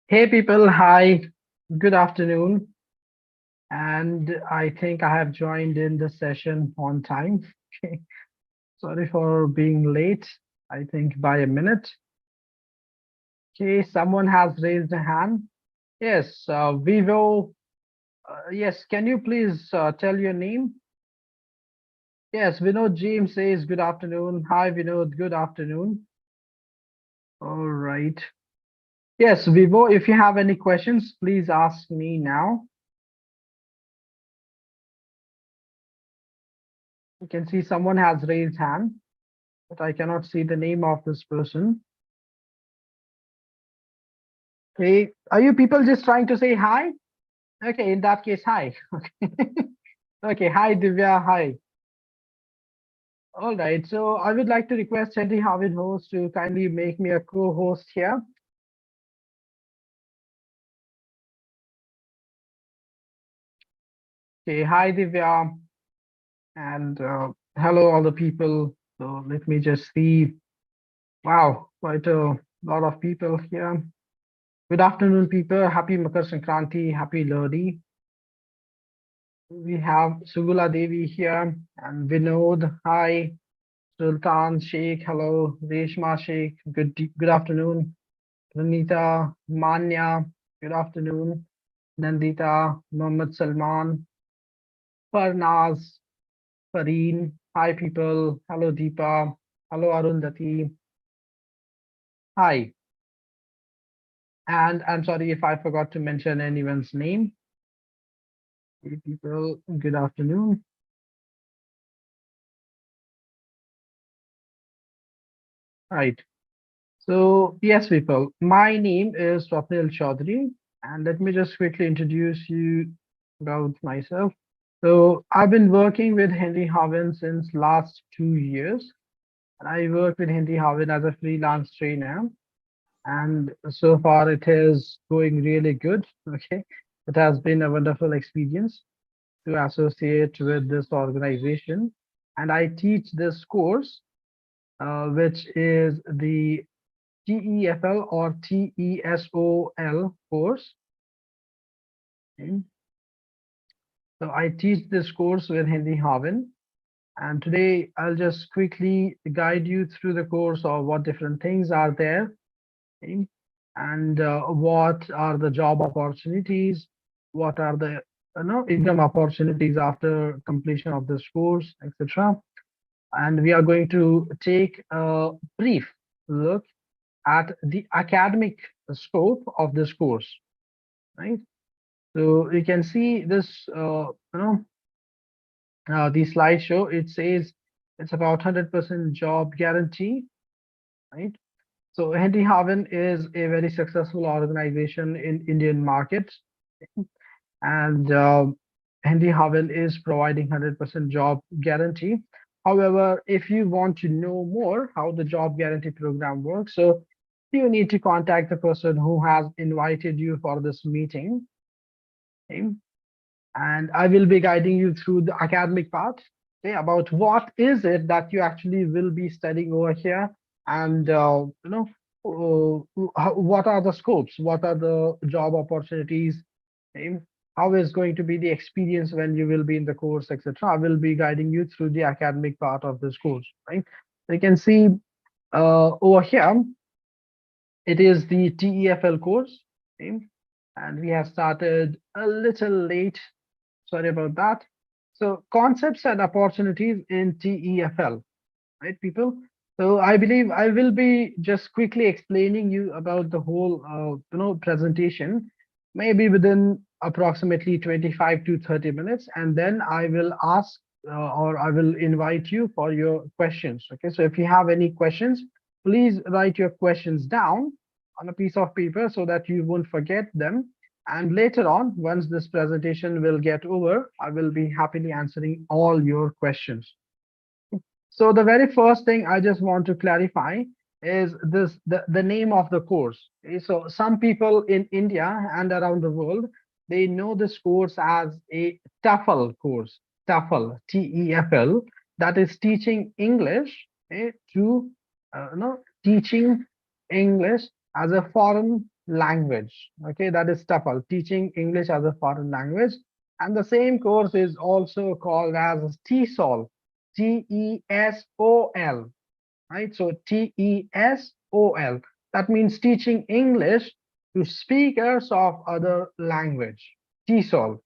Hey people, hi, good afternoon. And I think I have joined in the session on time. Okay. Sorry for being late, I think by a minute. Okay, someone has raised a hand. Yes, Vivo. Yes, can you please tell your name? Yes, Vinod James says good afternoon. Hi, Vinod, good afternoon. All right. Yes, Vivo, if you have any questions, please ask me now. You can see someone has raised hand, but I cannot see the name of this person. Okay, are you people just trying to say hi? Okay, in that case, hi. Okay, okay, hi Divya, hi. All right, so I would like to request Henry Harvard host to kindly make me a co-host here. Okay, hi Divya, and hello all the people. So let me just see. Wow, quite a lot of people here. Good afternoon, people. Happy Makar Sankranti, happy Lodi. We have Sugula Devi here and Vinod. Hi. Sultan Sheikh, hello. Reshma Sheikh, good afternoon. Ranita Manya, good afternoon. Nandita, Mohammed Salman, Farnaz, Fareen, hi people. Hello Deepa. Hello Arundhati. Hi. And I'm sorry if I forgot to mention anyone's name. Hey people, good afternoon. Right. So, yes, people, my name is Swapnil Chaudhary, and let me just quickly introduce you about myself. So, I've been working with Henry Harvin since last 2 years, and I work with Henry Harvin as a freelance trainer, and so far it is going really good. Okay, it has been a wonderful experience to associate with this organization, and I teach this course, which is the TEFL or TESOL course. Okay. So I teach this course with Hindi Harvin. And today I'll just quickly guide you through the course of what different things are there, okay, and what are the job opportunities, what are the income opportunities after completion of this course, etc. And we are going to take a brief look at the academic scope of this course, right? So you can see this, the slideshow. It says it's about 100% job guarantee, right? So Henry Harvin is a very successful organization in Indian market, and Henry Harvin is providing 100% job guarantee. However, if you want to know more how the job guarantee program works, so you need to contact the person who has invited you for this meeting. Okay? And I will be guiding you through the academic part, okay, about what is it that you actually will be studying over here, and what are the scopes, what are the job opportunities, okay, how is going to be the experience when you will be in the course, etc. I will be guiding you through the academic part of this course, right? So you can see over here, it is the TEFL course, okay, and we have started a little late. Sorry about that. So concepts and opportunities in TEFL, right, people? So I believe I will be just quickly explaining you about the whole, presentation, maybe within approximately 25 to 30 minutes, and then I will ask or I will invite you for your questions. Okay, so if you have any questions, please write your questions down on a piece of paper so that you won't forget them. And later on, once this presentation will get over, I will be happily answering all your questions. So the very first thing I just want to clarify is the name of the course. Okay, so some people in India and around the world, they know this course as a TEFL course, TEFL, TEFL, that is teaching English, okay, to teaching English as a foreign language. Okay, that is TEFL, teaching English as a foreign language. And the same course is also called as TESOL, TESOL, right? So TESOL, that means teaching English to speakers of other language, TESOL.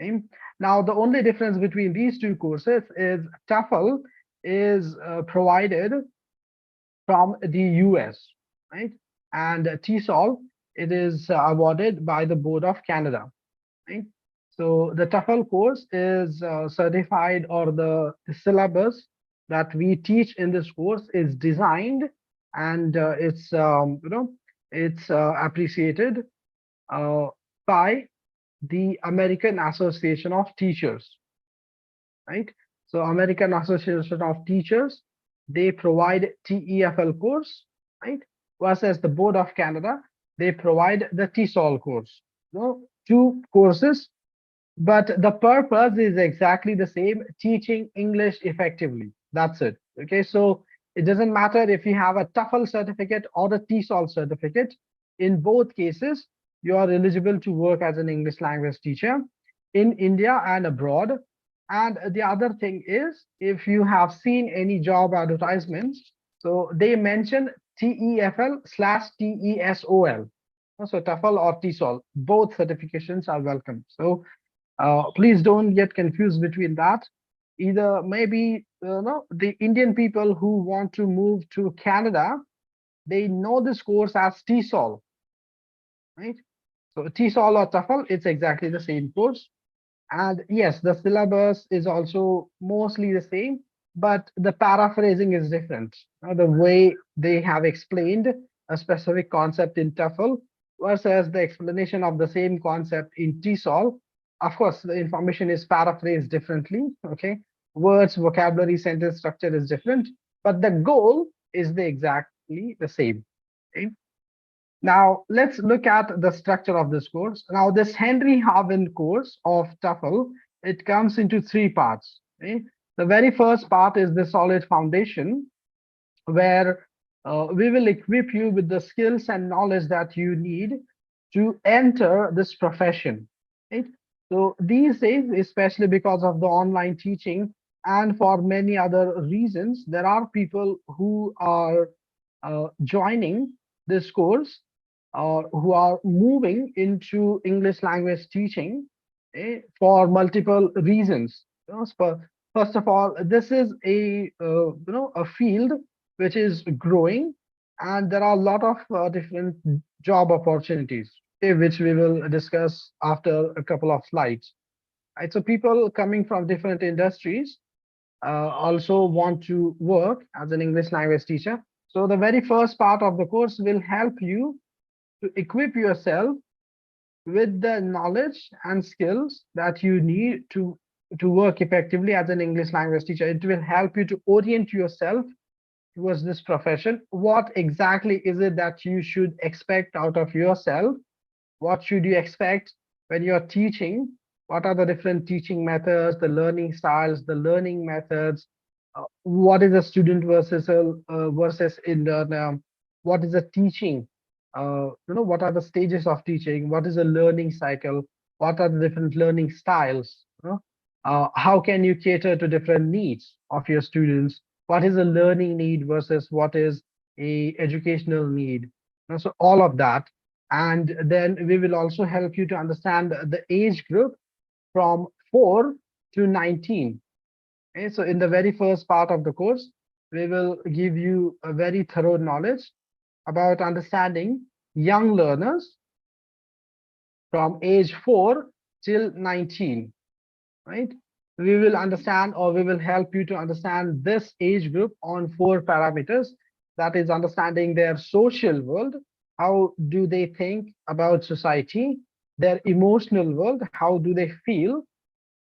Okay? Now, the only difference between these two courses is TEFL is provided from the US, right? And TESOL, it is awarded by the Board of Canada, right? So the TEFL course is certified, or the syllabus that we teach in this course is designed, and it's appreciated uh, by the American Association of Teachers, right? So American Association of Teachers, they provide TEFL course, right? Versus the Board of Canada, they provide the TESOL course. No, two courses, but the purpose is exactly the same: teaching English effectively. That's it. Okay, so it doesn't matter if you have a TEFL certificate or a TESOL certificate. In both cases, you are eligible to work as an English language teacher in India and abroad. And the other thing is, if you have seen any job advertisements, so they mention TEFL/TESOL. So TEFL or TESOL, both certifications are welcome. So please don't get confused between that. Either maybe no, the Indian people who want to move to Canada, they know this course as TESOL, right? So TESOL or TEFL, it's exactly the same course. And yes, the syllabus is also mostly the same, but the paraphrasing is different. The way they have explained a specific concept in TEFL versus the explanation of the same concept in TESOL. Of course, the information is paraphrased differently. Okay, words, vocabulary, sentence structure is different, but the goal is exactly the same. Okay? Now, let's look at the structure of this course. Now, this Henry Harvin course of TEFL, it comes into three parts. Okay? The very first part is the solid foundation, where we will equip you with the skills and knowledge that you need to enter this profession. Right? So these days, especially because of the online teaching and for many other reasons, there are people who are joining this course, who are moving into English language teaching for multiple reasons. First of all, this is a field which is growing, and there are a lot of different job opportunities, which we will discuss after a couple of slides. Right, so people coming from different industries also want to work as an English language teacher. So the very first part of the course will help you to equip yourself with the knowledge and skills that you need to work effectively as an English language teacher. It will help you to orient yourself towards this profession. What exactly is it that you should expect out of yourself? What should you expect when you're teaching? What are the different teaching methods, the learning styles, the learning methods? What is a student versus in learner? What is a teaching? What are the stages of teaching? What is a learning cycle? What are the different learning styles? How can you cater to different needs of your students? What is a learning need versus what is a educational need? So all of that. And then we will also help you to understand the age group from 4 to 19. Okay, so in the very first part of the course, we will give you a very thorough knowledge about understanding young learners from age 4 till 19, right? We will understand, or we will help you to understand this age group on 4 parameters. That is understanding their social world. How do they think about society? Their emotional world. How do they feel?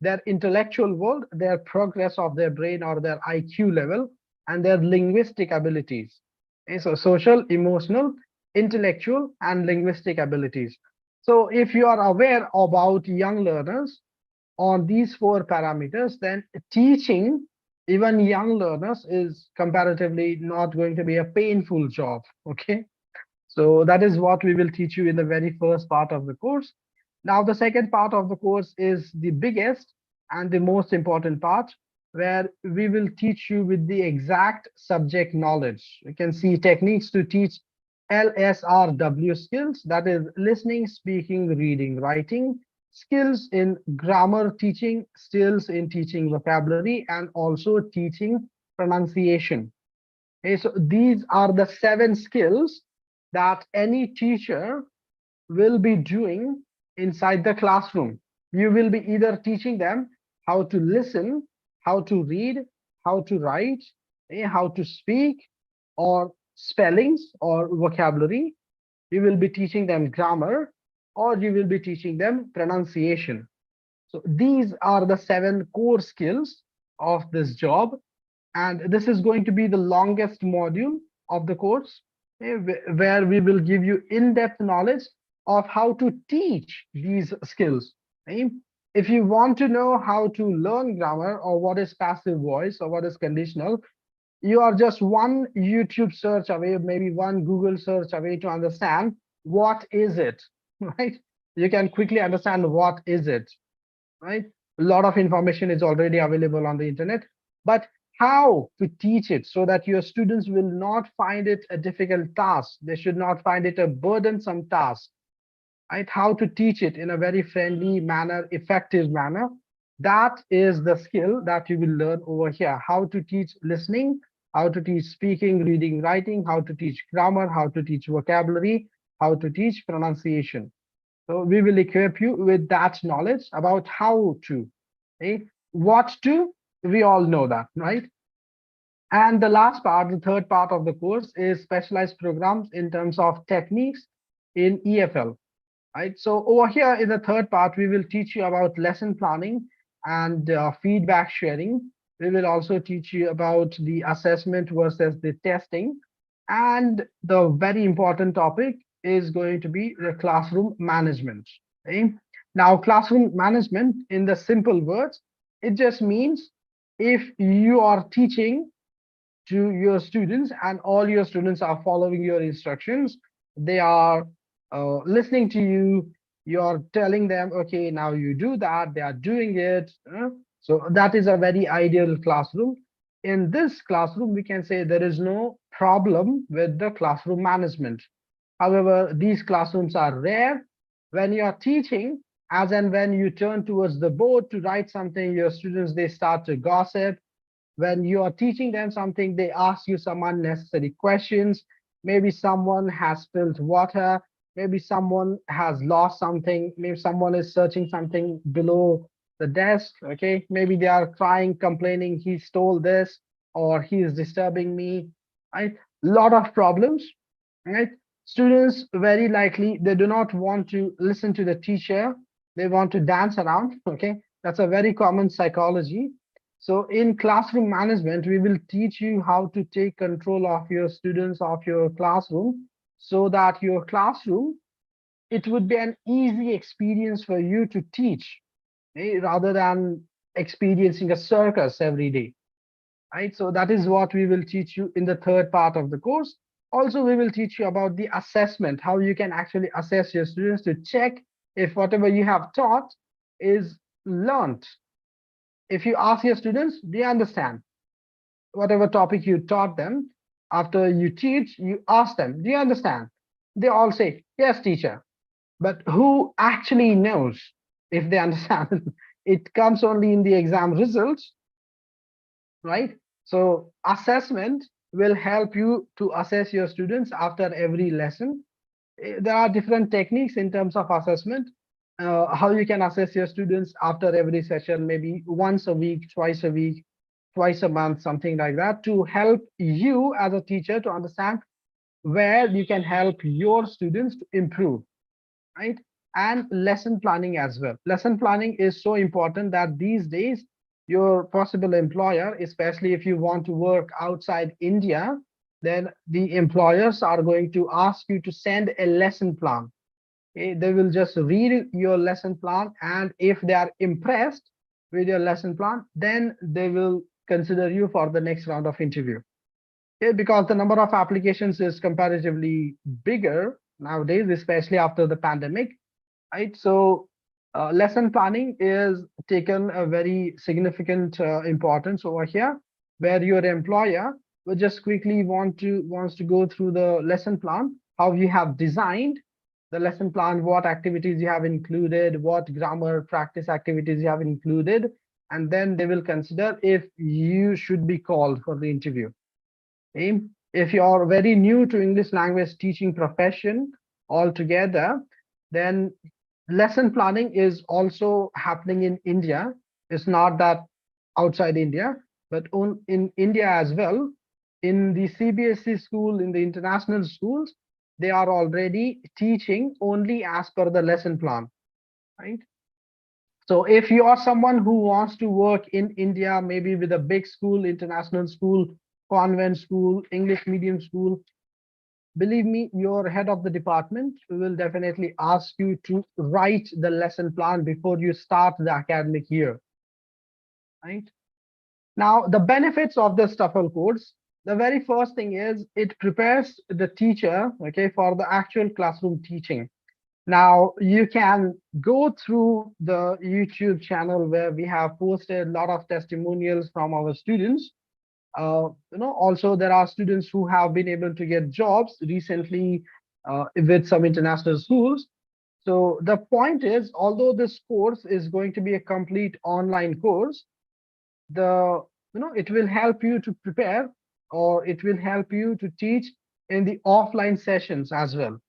Their intellectual world, their progress of their brain or their IQ level, and their linguistic abilities. Okay, so social, emotional, intellectual, and linguistic abilities. So if you are aware about young learners on these 4 parameters, then teaching even young learners is comparatively not going to be a painful job. Okay. So that is what we will teach you in the very first part of the course. Now, the second part of the course is the biggest and the most important part, where we will teach you with the exact subject knowledge. You can see techniques to teach LSRW skills, that is listening, speaking, reading, writing, skills in grammar teaching, skills in teaching vocabulary, and also teaching pronunciation. Okay, so these are the 7 skills that any teacher will be doing inside the classroom. You will be either teaching them how to listen, how to read, how to write, how to speak, or spellings or vocabulary. You will be teaching them grammar, or you will be teaching them pronunciation. So these are the 7 core skills of this job, and this is going to be the longest module of the course, where we will give you in-depth knowledge of how to teach these skills. Okay? If you want to know how to learn grammar, or what is passive voice, or what is conditional, you are just one YouTube search away, maybe one Google search away to understand what is it, right? You can quickly understand what is it, right? A lot of information is already available on the internet, but how to teach it so that your students will not find it a difficult task, they should not find it a burdensome task, right? How to teach it in a very friendly manner, effective manner. That is the skill that you will learn over here. How to teach listening, how to teach speaking, reading, writing, how to teach grammar, how to teach vocabulary, how to teach pronunciation. So we will equip you with that knowledge about how to, okay? What to, we all know that, right? And the last part, the third part of the course, is specialized programs in terms of techniques in EFL, right? So over here in the third part, we will teach you about lesson planning and feedback sharing. We will also teach you about the assessment versus the testing. And the very important topic is going to be the classroom management. Okay? Now, classroom management, in the simple words, it just means if you are teaching to your students and all your students are following your instructions, they are listening to you, you're telling them, okay, now you do that, they are doing it. So that is a very ideal classroom. In this classroom, we can say there is no problem with the classroom management. However, these classrooms are rare. When you are teaching, as and when you turn towards the board to write something, your students, they start to gossip. When you are teaching them something, they ask you some unnecessary questions. Maybe someone has spilled water, maybe someone has lost something, maybe someone is searching something below the desk. Okay, maybe they are crying, complaining, he stole this, or he is disturbing me, right? Lot of problems, right? Students, very likely, they do not want to listen to the teacher, they want to dance around. Okay, that's a very common psychology. So in classroom management, we will teach you how to take control of your students, of your classroom, so that your classroom, it would be an easy experience for you to teach, rather than experiencing a circus every day, right? So that is what we will teach you in the third part of the course. Also, we will teach you about the assessment, how you can actually assess your students to check if whatever you have taught is learned. If you ask your students, they understand whatever topic you taught them. After you teach, you ask them, do you understand? They all say, yes, teacher. But who actually knows if they understand? It comes only in the exam results, right? So assessment will help you to assess your students after every lesson. There are different techniques in terms of assessment. How you can assess your students after every session, maybe once a week, twice a month, something like that, to help you as a teacher to understand where you can help your students to improve, right? And lesson planning as well. Lesson planning is so important that these days, your possible employer, especially if you want to work outside India, then the employers are going to ask you to send a lesson plan. Okay? They will just read your lesson plan, and if they are impressed with your lesson plan, then they will consider you for the next round of interview. Okay, because the number of applications is comparatively bigger nowadays, especially after the pandemic, right? So lesson planning is taken a very significant importance over here, where your employer will just quickly wants to go through the lesson plan, how you have designed the lesson plan, what activities you have included, what grammar practice activities you have included, and then they will consider if you should be called for the interview. Okay? If you are very new to English language teaching profession altogether, then lesson planning is also happening in India. It's not that outside India, but in India as well. In the CBSE school, in the international schools, they are already teaching only as per the lesson plan, right? So if you are someone who wants to work in India, maybe with a big school, international school, convent school, English medium school, believe me, your head of the department will definitely ask you to write the lesson plan before you start the academic year, right? Now, the benefits of the TEFL course, the very first thing is it prepares the teacher, okay, for the actual classroom teaching. Now, you can go through the YouTube channel where we have posted a lot of testimonials from our students. Also, there are students who have been able to get jobs recently with some international schools. So the point is, although this course is going to be a complete online course, the it will help you to prepare, or it will help you to teach in the offline sessions as well.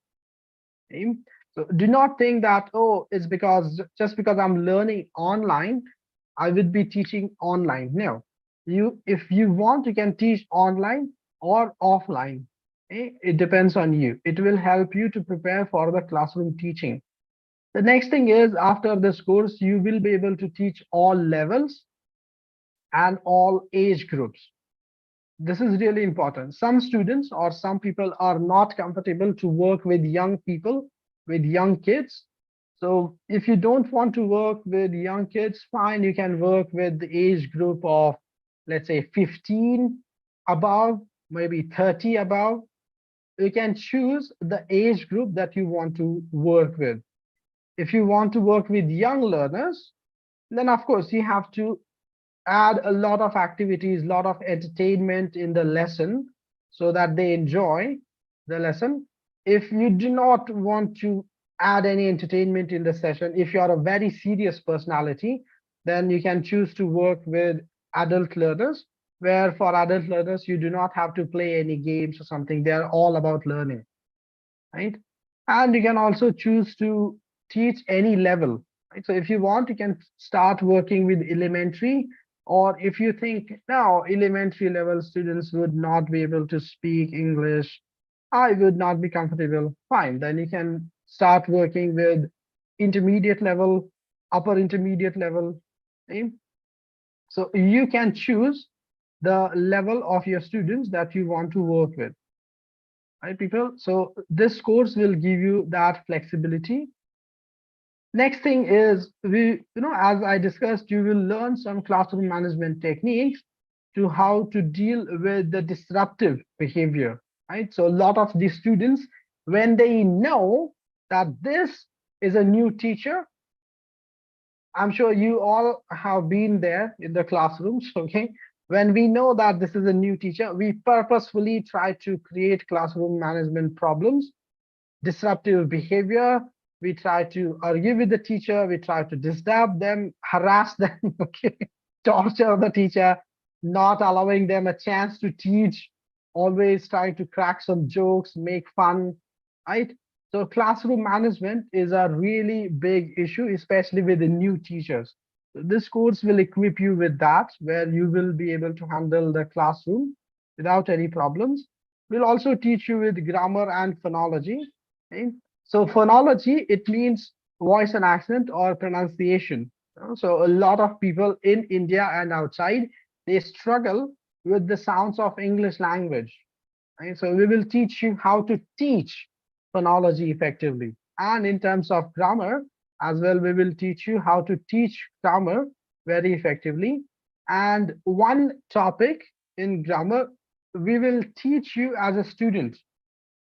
Okay? So do not think that, oh, it's because just because I'm learning online, I would be teaching online. No, if you want, you can teach online or offline. Okay? It depends on you. It will help you to prepare for the classroom teaching. The next thing is, after this course, you will be able to teach all levels and all age groups. This is really important. Some students or some people are not comfortable to work with young people, with young kids. So if you don't want to work with young kids, fine, you can work with the age group of, let's say, 15 above, maybe 30 above. You can choose the age group that you want to work with. If you want to work with young learners, then of course you have to add a lot of activities, a lot of entertainment in the lesson so that they enjoy the lesson. If you do not want to add any entertainment in the session, if you are a very serious personality, then you can choose to work with adult learners, where for adult learners, you do not have to play any games or something. They're all about learning, right? And you can also choose to teach any level, right? So if you want, you can start working with elementary, or if you think now elementary level students would not be able to speak English, I would not be comfortable, fine, then you can start working with intermediate level, upper intermediate level, okay? So you can choose the level of your students that you want to work with, right, people? So this course will give you that flexibility. Next thing is, as I discussed, you will learn some classroom management techniques to how to deal with the disruptive behavior, right? So a lot of the students, when they know that this is a new teacher, I'm sure you all have been there in the classrooms, okay? When we know that this is a new teacher, we purposefully try to create classroom management problems, disruptive behavior. We try to argue with the teacher. We try to disturb them, harass them, okay, torture the teacher, not allowing them a chance to teach, always trying to crack some jokes, make fun, right? So classroom management is a really big issue, especially with the new teachers. So this course will equip you with that, where you will be able to handle the classroom without any problems. We'll also teach you with grammar and phonology. Okay? So phonology, it means voice and accent or pronunciation. So a lot of people in India and outside, they struggle with the sounds of English language. Right? So we will teach you how to teach phonology effectively. And in terms of grammar as well, we will teach you how to teach grammar very effectively. And one topic in grammar we will teach you as a student.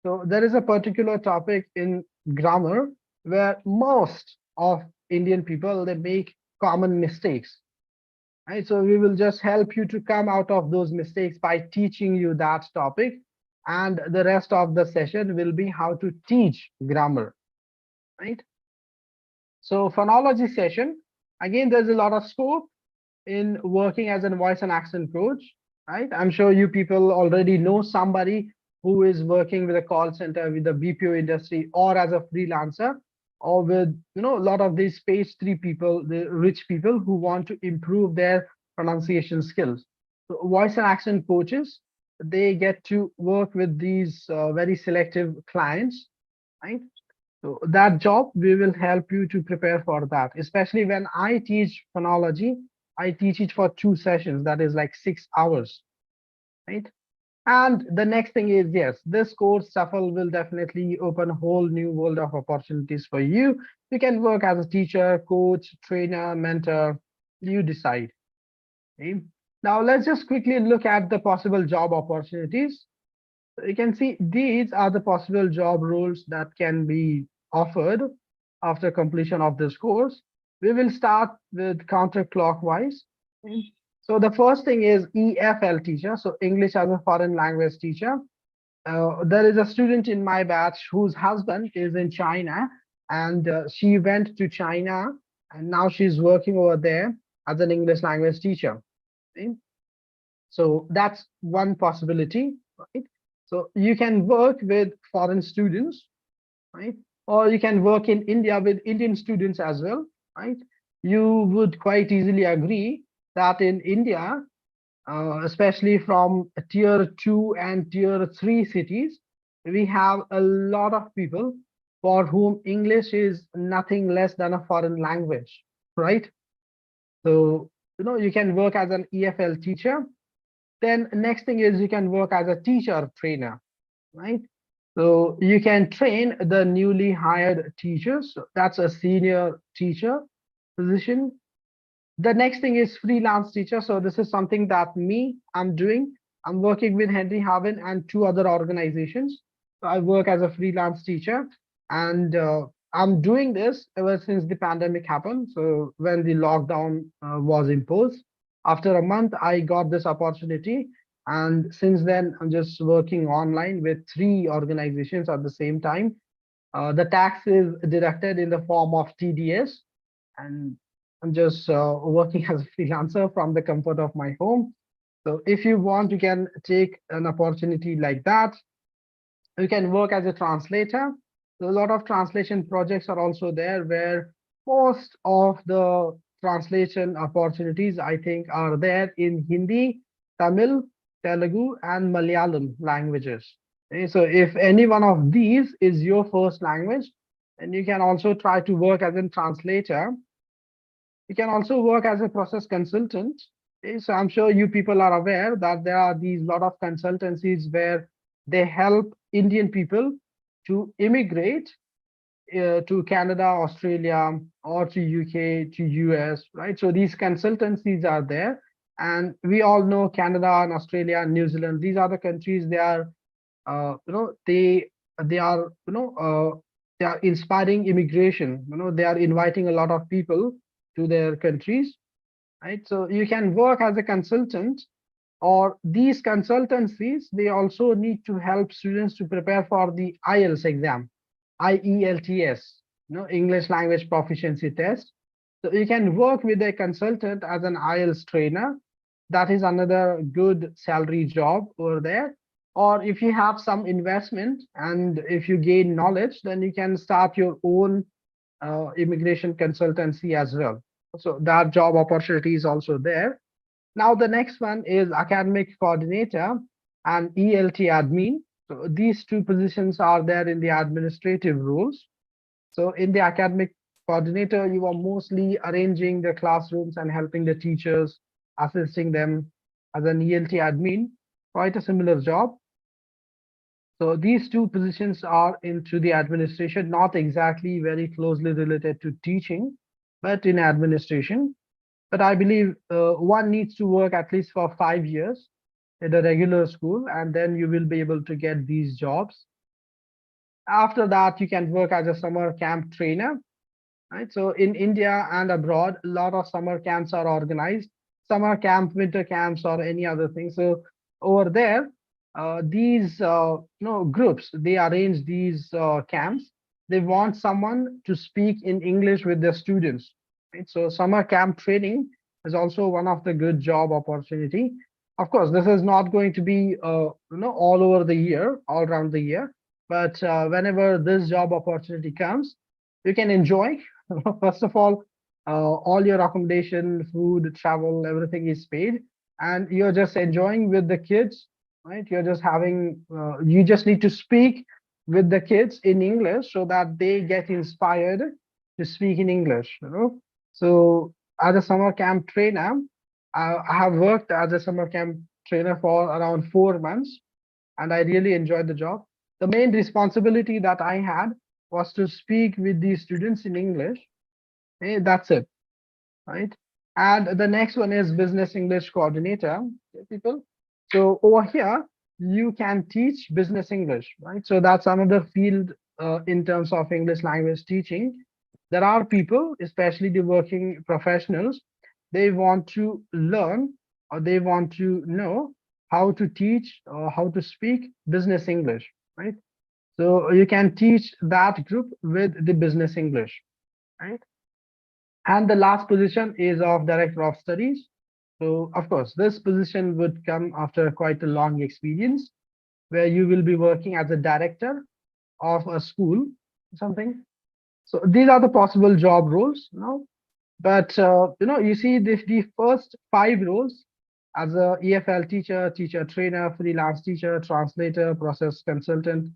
So there is a particular topic in grammar where most of Indian people they make common mistakes. Right? So we will just help you to come out of those mistakes by teaching you that topic, and the rest of the session will be how to teach grammar. Right? So phonology session, again, there's a lot of scope in working as a voice and accent coach, right? I'm sure you people already know somebody who is working with a call center, with the BPO industry, or as a freelancer, or with a lot of these page three people, the rich people who want to improve their pronunciation skills. So voice and accent coaches, they get to work with these very selective clients, right? So that job, we will help you to prepare for that. Especially when I teach phonology, I teach it for 2 sessions. That is like 6 hours, right? And the next thing is, yes, this course TEFL will definitely open a whole new world of opportunities for you. You can work as a teacher, coach, trainer, mentor. You decide. Okay? Now let's just quickly look at the possible job opportunities. You can see these are the possible job roles that can be offered after completion of this course. We will start with counterclockwise. Okay. So the first thing is EFL teacher, so English as a foreign language teacher. There is a student in my batch whose husband is in China, and she went to China, and now she's working over there as an English language teacher. Okay. So that's one possibility, right? So you can work with foreign students, right? Or you can work in India with Indian students as well, right? You would quite easily agree that in India, especially from tier two and tier three cities, we have a lot of people for whom English is nothing less than a foreign language, right? So, you can work as an EFL teacher. Then next thing is you can work as a teacher or trainer, right? So you can train the newly hired teachers. So that's a senior teacher position. The next thing is freelance teacher. So this is something that I'm doing. I'm working with Henry Harvin and two other organizations. So I work as a freelance teacher, and I'm doing this ever since the pandemic happened. So when the lockdown was imposed, after a month, I got this opportunity. And since then, I'm just working online with three organizations at the same time. The tax is deducted in the form of TDS, and I'm just working as a freelancer from the comfort of my home. So if you want, you can take an opportunity like that. You can work as a translator. So a lot of translation projects are also there where most of the translation opportunities, I think, are there in Hindi, Tamil, Telugu, and Malayalam languages. Okay, so if any one of these is your first language, then you can also try to work as a translator. You can also work as a process consultant. So I'm sure you people are aware that there are these lot of consultancies where they help Indian people to immigrate to Canada, Australia, or to UK, to US, right? So these consultancies are there, and we all know Canada and Australia and New Zealand. These are the countries they are, they are, they are inspiring immigration. They are inviting a lot of people to their countries, right? So you can work as a consultant, or these consultancies, they also need to help students to prepare for the IELTS exam, IELTS, English Language Proficiency Test. So you can work with a consultant as an IELTS trainer. That is another good salary job over there. Or if you have some investment and if you gain knowledge, then you can start your own immigration consultancy as well. So that job opportunity is also there. Now the next one is academic coordinator and ELT admin. So these two positions are there in the administrative roles. So in the academic coordinator, you are mostly arranging the classrooms and helping the teachers, assisting them. As an ELT admin, quite a similar job. So these two positions are into the administration, not exactly very closely related to teaching, but in administration. But I believe one needs to work at least for 5 years in a regular school, and then you will be able to get these jobs. After that, you can work as a summer camp trainer, right? So in India and abroad, a lot of summer camps are organized, summer camp, winter camps, or any other thing. So over there, these groups, they arrange these camps. They want someone to speak in English with their students, right? So summer camp training is also one of the good job opportunity. Of course, this is not going to be all over the year, all around the year, but whenever this job opportunity comes, you can enjoy. First of all your accommodation, food, travel, everything is paid, and you're just enjoying with the kids, right? You're just having, you just need to speak with the kids in English so that they get inspired to speak in English, you know. So, as a summer camp trainer, I have worked as a summer camp trainer for around 4 months, and I really enjoyed the job. The main responsibility that I had was to speak with these students in English. That's it, right? And the next one is business English coordinator, okay, people. So over here, you can teach business English, right? So that's another field in terms of English language teaching. There are people, especially the working professionals, they want to learn or they want to know how to teach or how to speak business English, right? So you can teach that group with the business English, right? And the last position is of director of studies. So, of course, this position would come after quite a long experience where you will be working as a director of a school, something. So, these are the possible job roles now. But, you see the first five roles as a EFL teacher, teacher trainer, freelance teacher, translator, process consultant.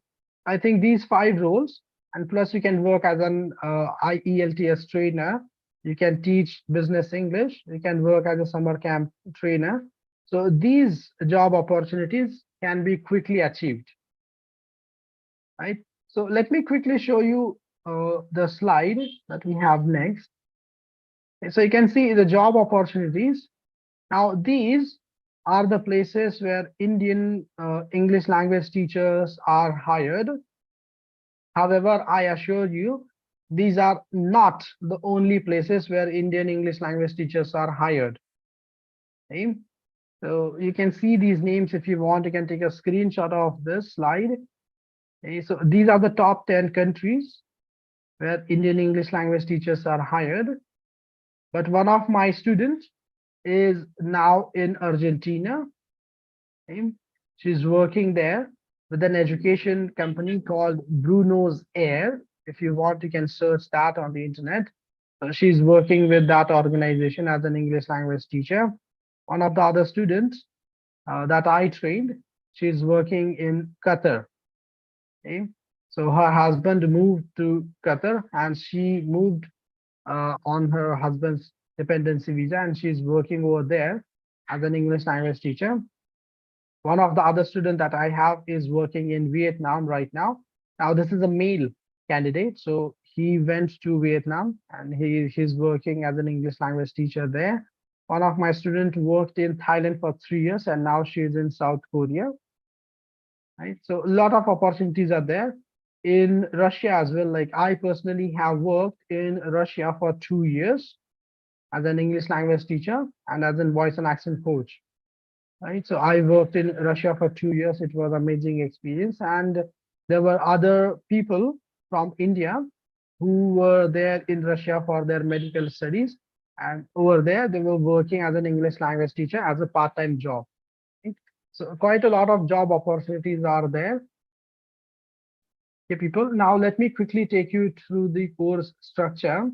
I think these five roles, and plus you can work as an IELTS trainer. You can teach business English. You can work as a summer camp trainer. So these job opportunities can be quickly achieved, right? So let me quickly show you the slide that we have next. So you can see the job opportunities. Now, these are the places where Indian English language teachers are hired. However, I assure you, these are not the only places where Indian English language teachers are hired. Okay? So you can see these names if you want. You can take a screenshot of this slide. Okay? So these are the top 10 countries where Indian English language teachers are hired. But one of my students is now in Argentina. Okay? She's working there with an education company called Bruno's Air. If you want, you can search that on the internet. She's working with that organization as an English language teacher. One of the other students that I trained, she's working in Qatar. Okay? So her husband moved to Qatar and she moved on her husband's dependency visa and she's working over there as an English language teacher. One of the other students that I have is working in Vietnam right now. Now, this is a male candidate. So he went to Vietnam and he's working as an English language teacher there. One of my students worked in Thailand for 3 years and now she's in South Korea. Right. So a lot of opportunities are there in Russia as well. Like I personally have worked in Russia for 2 years as an English language teacher and as a voice and accent coach. Right. So I worked in Russia for 2 years. It was amazing experience. And there were other people from India who were there in Russia for their medical studies. And over there, they were working as an English language teacher as a part-time job. Right? So quite a lot of job opportunities are there. Okay, people. Now let me quickly take you through the course structure.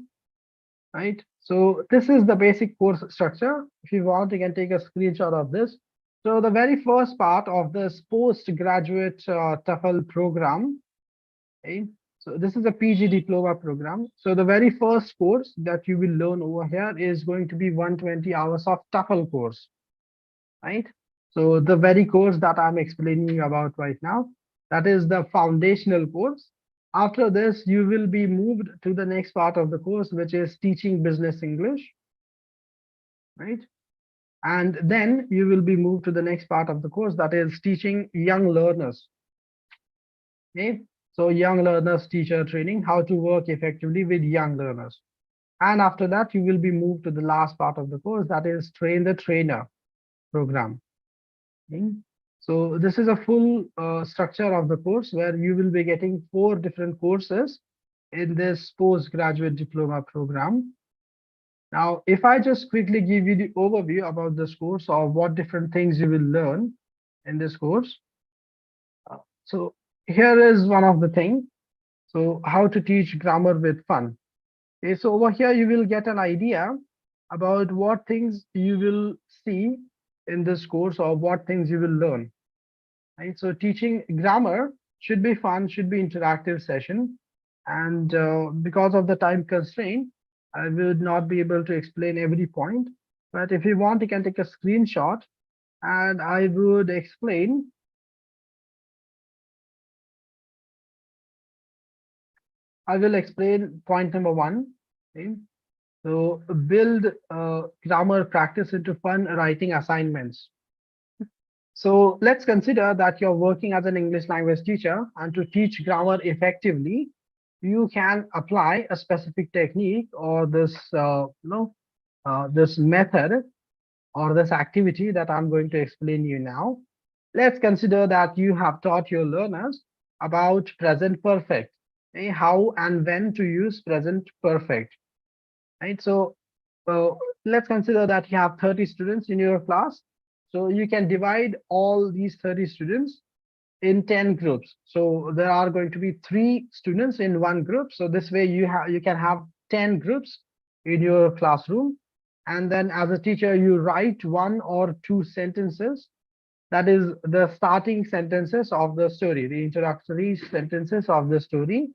Right. So this is the basic course structure. If you want, you can take a screenshot of this. So the very first part of this postgraduate TEFL program, okay? So this is a PG diploma program. So the very first course that you will learn over here is going to be 120 hours of TEFL course, right? So the very course that I'm explaining about right now, that is the foundational course. After this, you will be moved to the next part of the course, which is teaching business English, right? And then you will be moved to the next part of the course, that is teaching young learners. Okay, so young learners teacher training, how to work effectively with young learners. And after that, you will be moved to the last part of the course, that is train the trainer program. Okay. So this is a full structure of the course where you will be getting 4 different courses in this postgraduate diploma program. Now, if I just quickly give you the overview about this course or what different things you will learn in this course. So here is one of the things. So how to teach grammar with fun. Okay, so over here you will get an idea about what things you will see in this course or what things you will learn. Right? So teaching grammar should be fun, should be interactive session. And because of the time constraint, I would not be able to explain every point. But if you want, you can take a screenshot and I would explain. I will explain point number one. Okay? So build grammar practice into fun writing assignments. So let's consider that you're working as an English language teacher, and to teach grammar effectively, you can apply a specific technique or this method or this activity that I'm going to explain you now. Let's consider that you have taught your learners about present perfect, how and when to use present perfect, right? So uh, let's consider that you have 30 students in your class. So you can divide all these 30 students in 10 groups. So there are going to be 3 students in one group. So this way you can have 10 groups in your classroom. And then as a teacher, you write 1 or 2 sentences. That is the starting sentences of the story, the introductory sentences of the story.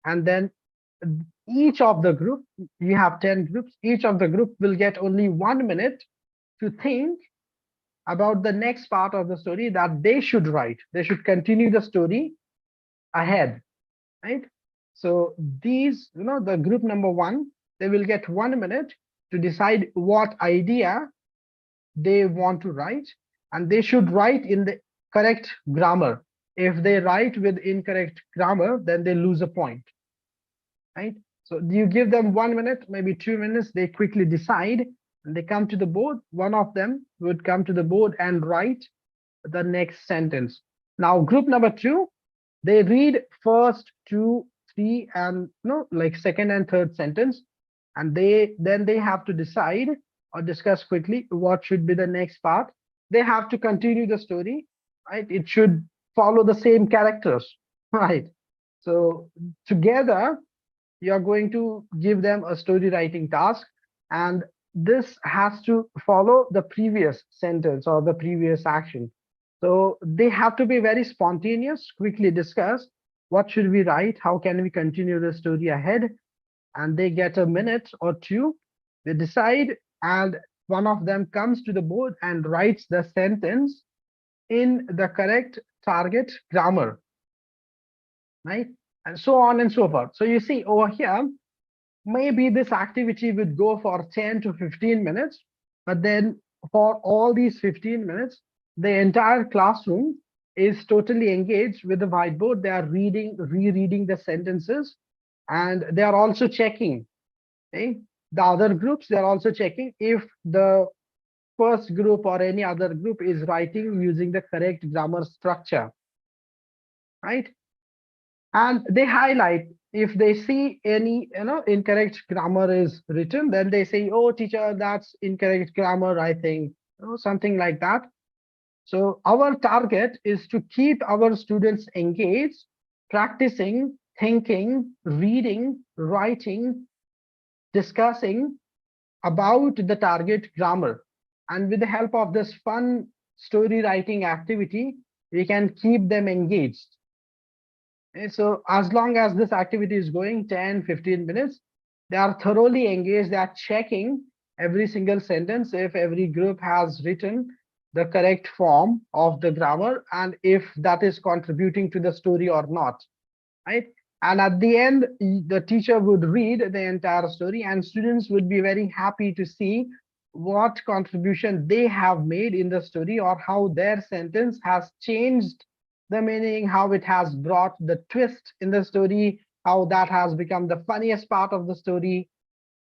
And then each of the group, you have 10 groups, each of the group will get only 1 minute to think about the next part of the story that they should write. They should continue the story ahead, right? So these, the group number one, they will get 1 minute to decide what idea they want to write, and they should write in the correct grammar. If they write with incorrect grammar, then they lose a point, right? So you give them 1 minute, maybe 2 minutes, they quickly decide and they come to the board. One of them would come to the board and write the next sentence. Now, group number two, they read first, two, three, and like second and third sentence, and they have to decide or discuss quickly what should be the next part. They have to continue the story, right? It should follow the same characters, right? So together you're going to give them a story writing task, and this has to follow the previous sentence or the previous action. So they have to be very spontaneous, quickly discuss what should we write, how can we continue the story ahead, and they get a minute or two. They decide, and one of them comes to the board and writes the sentence in the correct target grammar, right? And so on and so forth. So you see over here, maybe this activity would go for 10 to 15 minutes, but then for all these 15 minutes, the entire classroom is totally engaged with the whiteboard. They are rereading the sentences, and they are also checking. Okay? The other groups, they are also checking if the first group or any other group is writing using the correct grammar structure, right? And they highlight if they see any incorrect grammar is written, then they say, oh teacher, that's incorrect grammar, I think, something like that. So our target is to keep our students engaged, practicing, thinking, reading, writing, discussing about the target grammar. And with the help of this fun story writing activity, we can keep them engaged. So as long as this activity is going 10-15 minutes, they are thoroughly engaged. They are checking every single sentence if every group has written the correct form of the grammar and if that is contributing to the story or not, right? And at the end, the teacher would read the entire story and students would be very happy to see what contribution they have made in the story, or how their sentence has changed the meaning, how it has brought the twist in the story, how that has become the funniest part of the story.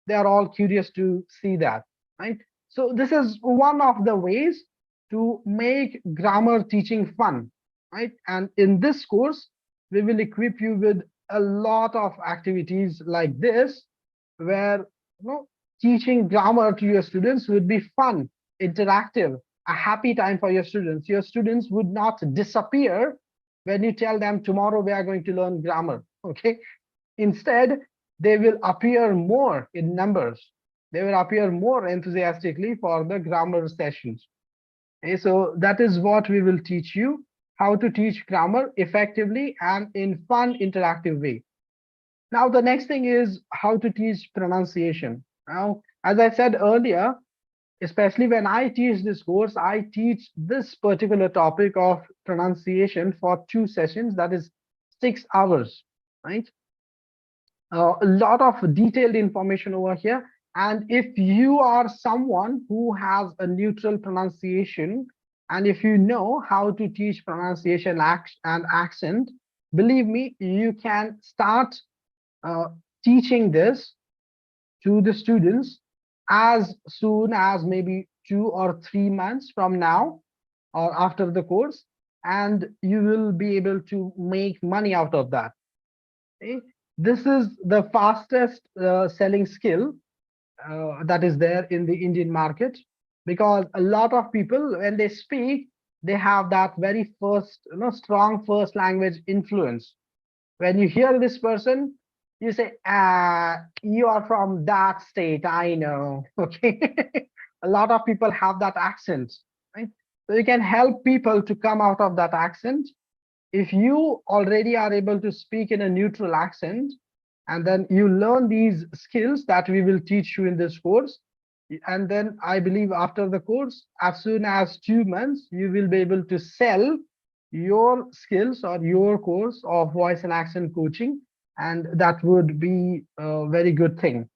They are all curious to see that, right? So this is one of the ways to make grammar teaching fun, right? And in this course, we will equip you with a lot of activities like this, where teaching grammar to your students would be fun, interactive, a happy time for your students. Your students would not disappear when you tell them tomorrow we are going to learn grammar. Okay, instead, they will appear more in numbers. They will appear more enthusiastically for the grammar sessions. Okay, so that is what we will teach you, how to teach grammar effectively and in fun, interactive way. Now, the next thing is how to teach pronunciation. Now, as I said earlier, especially when I teach this course, I teach this particular topic of pronunciation for 2 sessions, that is 6 hours, right? A lot of detailed information over here. And if you are someone who has a neutral pronunciation, and if you know how to teach pronunciation and accent, believe me, you can start uh, teaching this to the students as soon as maybe 2 or 3 months from now or after the course, and you will be able to make money out of that. Okay? This is the fastest selling skill that is there in the Indian market, because a lot of people, when they speak, they have that very first, strong first language influence. When you hear this person, you say, you are from that state, I know. Okay. A lot of people have that accent, right? So you can help people to come out of that accent if you already are able to speak in a neutral accent, and then you learn these skills that we will teach you in this course. And then I believe after the course, as soon as 2 months, you will be able to sell your skills or your course of voice and accent coaching. And that would be a very good thing.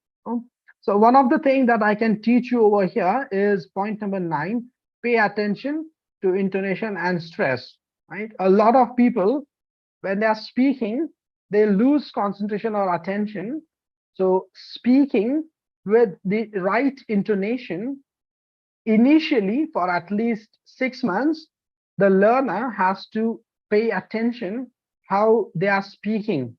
So one of the things that I can teach you over here is point number 9, pay attention to intonation and stress, right? A lot of people, when they are speaking, they lose concentration or attention. So speaking with the right intonation initially for at least 6 months, the learner has to pay attention how they are speaking.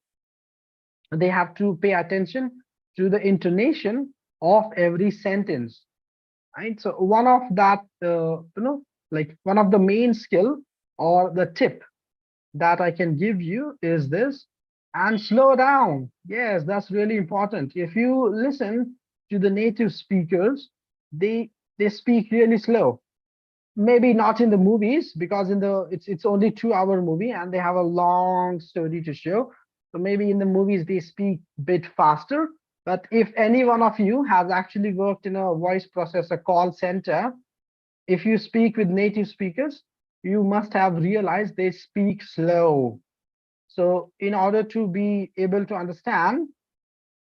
They have to pay attention to the intonation of every sentence, right? So one of that, like one of the main skill or the tip that I can give you is this, and slow down. Yes, that's really important. If you listen to the native speakers, they speak really slow. Maybe not in the movies, because in the it's only 2 hour movie and they have a long story to show. So maybe in the movies they speak a bit faster. But if any one of you has actually worked in a voice processor call center, if you speak with native speakers, you must have realized they speak slow. So in order to be able to understand,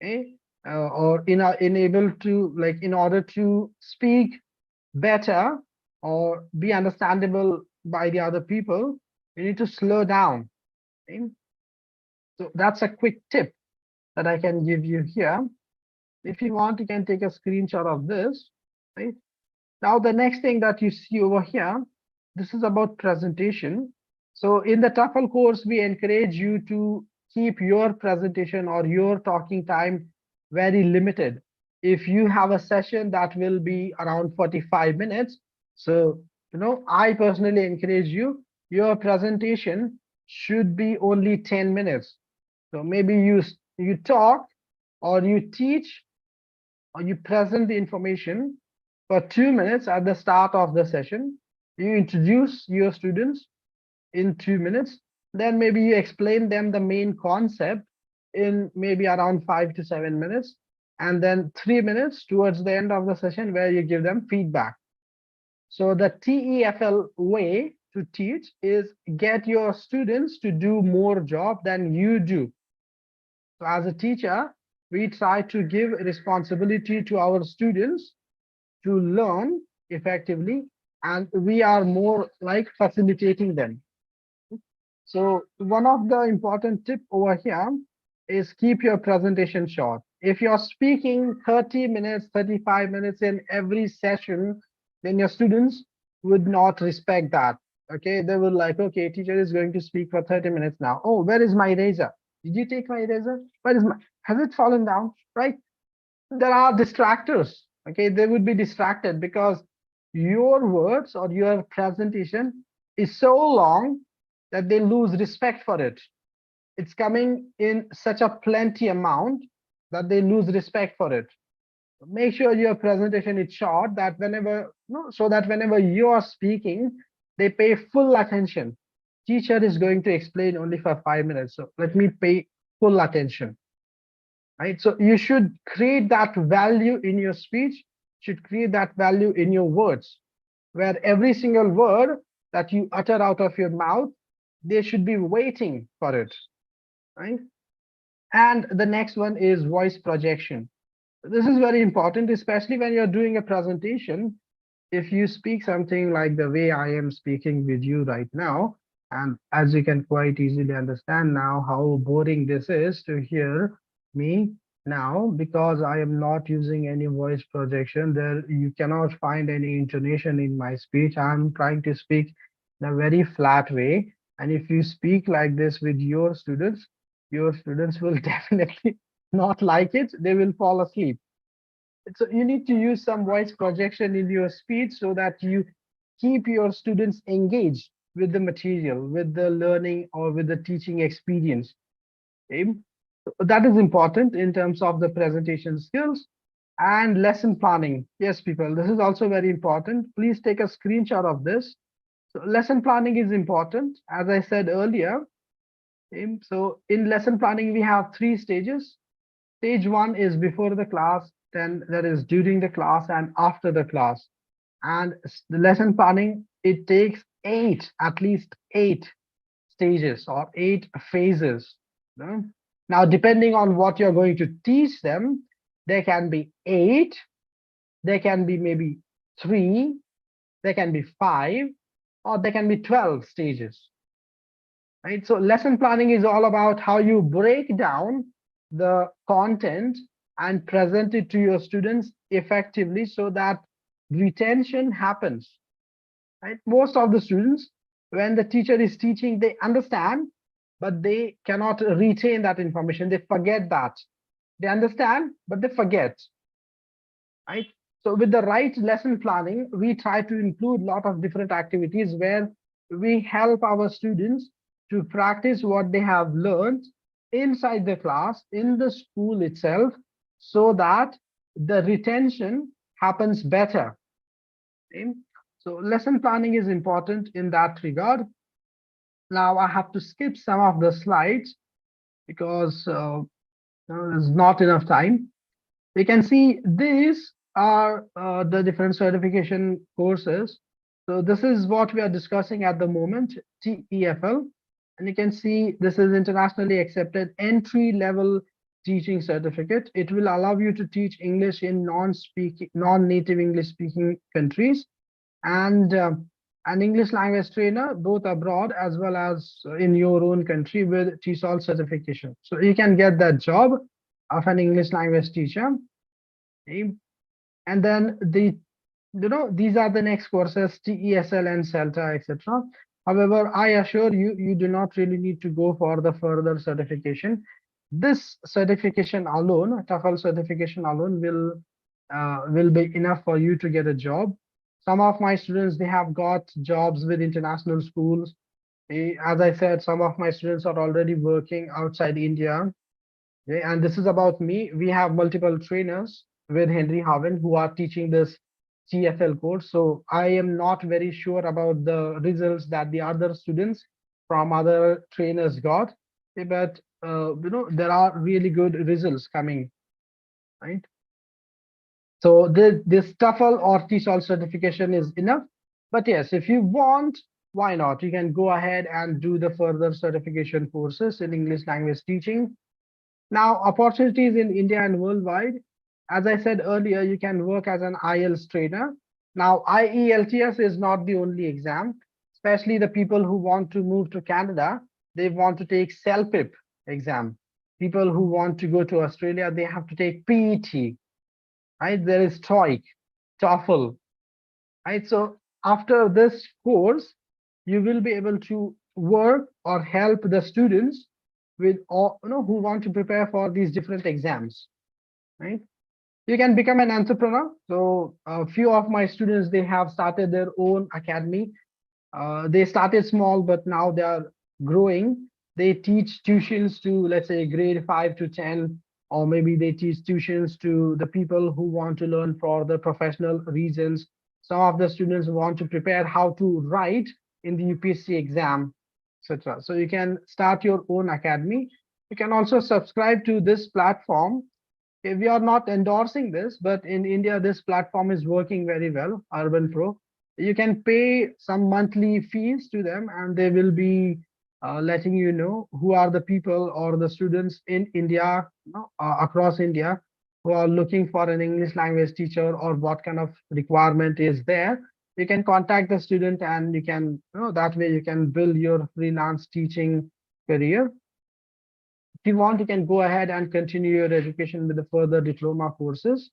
eh, or in able to, like, in order to speak better or be understandable by the other people, you need to slow down. Okay? So that's a quick tip that I can give you here. If you want, you can take a screenshot of this. Right? Now, the next thing that you see over here, this is about presentation. So in the TEFL course, we encourage you to keep your presentation or your talking time very limited. If you have a session that will be around 45 minutes, so I personally encourage you, your presentation should be only 10 minutes. So maybe you talk or you teach or you present the information for 2 minutes at the start of the session. You introduce your students in 2 minutes. Then maybe you explain them the main concept in maybe around 5 to 7 minutes. And then 3 minutes towards the end of the session where you give them feedback. So the TEFL way to teach is get your students to do more job than you do. So as a teacher, we try to give responsibility to our students to learn effectively, and we are more like facilitating them. So one of the important tip over here is keep your presentation short. If you're speaking 30 minutes, 35 minutes in every session, then your students would not respect that. Okay, they will like, okay, teacher is going to speak for 30 minutes now. Oh, where is my eraser? Did you take my eraser? Where is my, has it fallen down? Right? There are distractors. Okay, they would be distracted because your words or your presentation is so long that they lose respect for it. It's coming in such a plenty amount that they lose respect for it. Make sure your presentation is short, that whenever no, so that whenever you are speaking, they pay full attention. Teacher is going to explain only for 5 minutes, so let me pay full attention. Right, so you should create that value in your speech, should create that value in your words, where every single word that you utter out of your mouth, they should be waiting for it. Right, and the next one is voice projection. This is very important, especially when you're doing a presentation. If you speak something like the way I am speaking with you right now, and as you can quite easily understand now how boring this is to hear me now, because I am not using any voice projection, there you cannot find any intonation in my speech. I'm trying to speak in a very flat way. And if you speak like this with your students will definitely not like it. They will fall asleep. So you need to use some voice projection in your speech so that you keep your students engaged with the material, with the learning or with the teaching experience. Okay? So that is important in terms of the presentation skills and lesson planning. Yes, people, this is also very important. Please take a screenshot of this. So lesson planning is important, as I said earlier. Okay? So in lesson planning, we have three stages. Stage one is before the class, then there is during the class and after the class. And the lesson planning, it takes at least eight stages or eight phases. You know? Now, depending on what you're going to teach them, there can be eight, there can be maybe three, there can be five, or there can be 12 stages. Right? So lesson planning is all about how you break down the content and present it to your students effectively so that retention happens. Right? Most of the students, when the teacher is teaching, they understand, but they cannot retain that information. They forget that. They understand, but they forget. Right? So with the right lesson planning, we try to include a lot of different activities where we help our students to practice what they have learned inside the class, in the school itself, so that the retention happens better. Okay? So lesson planning is important in that regard. Now I have to skip some of the slides because there's not enough time. You can see these are the different certification courses. So this is what we are discussing at the moment, TEFL. And you can see this is internationally accepted entry level teaching certificate. It will allow you to teach English in non-native English speaking countries, and an English language trainer, both abroad as well as in your own country with TESOL certification. So you can get that job of an English language teacher. Okay? And then these are the next courses, TESL and CELTA, etc. However, I assure you, you do not really need to go for the further certification. This certification alone, TEFL certification alone, will be enough for you to get a job. Some of my students, they have got jobs with international schools. As I said, some of my students are already working outside India. Okay, and this is about me. We have multiple trainers with Henry Haven who are teaching this TFL course. So I am not very sure about the results that the other students from other trainers got. Okay, but there are really good results coming, right? So this TEFL or TESOL certification is enough. But yes, if you want, why not? You can go ahead and do the further certification courses in English language teaching. Now, opportunities in India and worldwide. As I said earlier, you can work as an IELTS trainer. Now, IELTS is not the only exam, especially the people who want to move to Canada, they want to take CELPIP exam. People who want to go to Australia, they have to take PET, right? There is TOEIC, TOEFL, right? So after this course, you will be able to work or help the students with all, who want to prepare for these different exams, right? You can become an entrepreneur. So a few of my students, they have started their own academy. They started small, but now they are growing. They teach tuitions to, let's say, grade 5 to 10, or maybe they teach tuitions to the people who want to learn for the professional reasons. Some of the students want to prepare how to write in the UPSC exam, etc. So you can start your own academy. You can also subscribe to this platform. We are not endorsing this, but in India, this platform is working very well, Urban Pro. You can pay some monthly fees to them, and they will be letting you know who are the people or the students in India, across India, who are looking for an English language teacher or what kind of requirement is there. You can contact the student, and you can, that way you can build your freelance teaching career. If you want, you can go ahead and continue your education with the further diploma courses.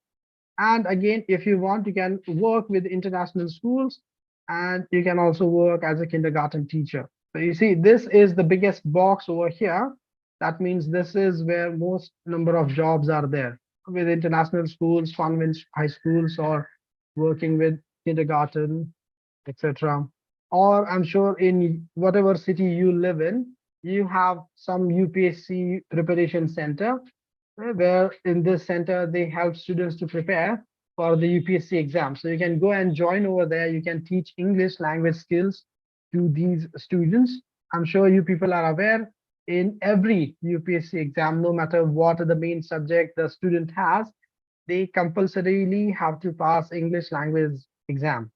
And again, if you want, you can work with international schools, and you can also work as a kindergarten teacher. So you see, this is the biggest box over here. That means this is where most number of jobs are there with international schools, convent high schools, or working with kindergarten, etc. Or I'm sure in whatever city you live in, you have some UPSC preparation center, where in this center they help students to prepare for the UPSC exam. So you can go and join over there. You can teach English language skills to these students. I'm sure you people are aware, in every UPSC exam, no matter what the main subject the student has, they compulsorily have to pass English language exam,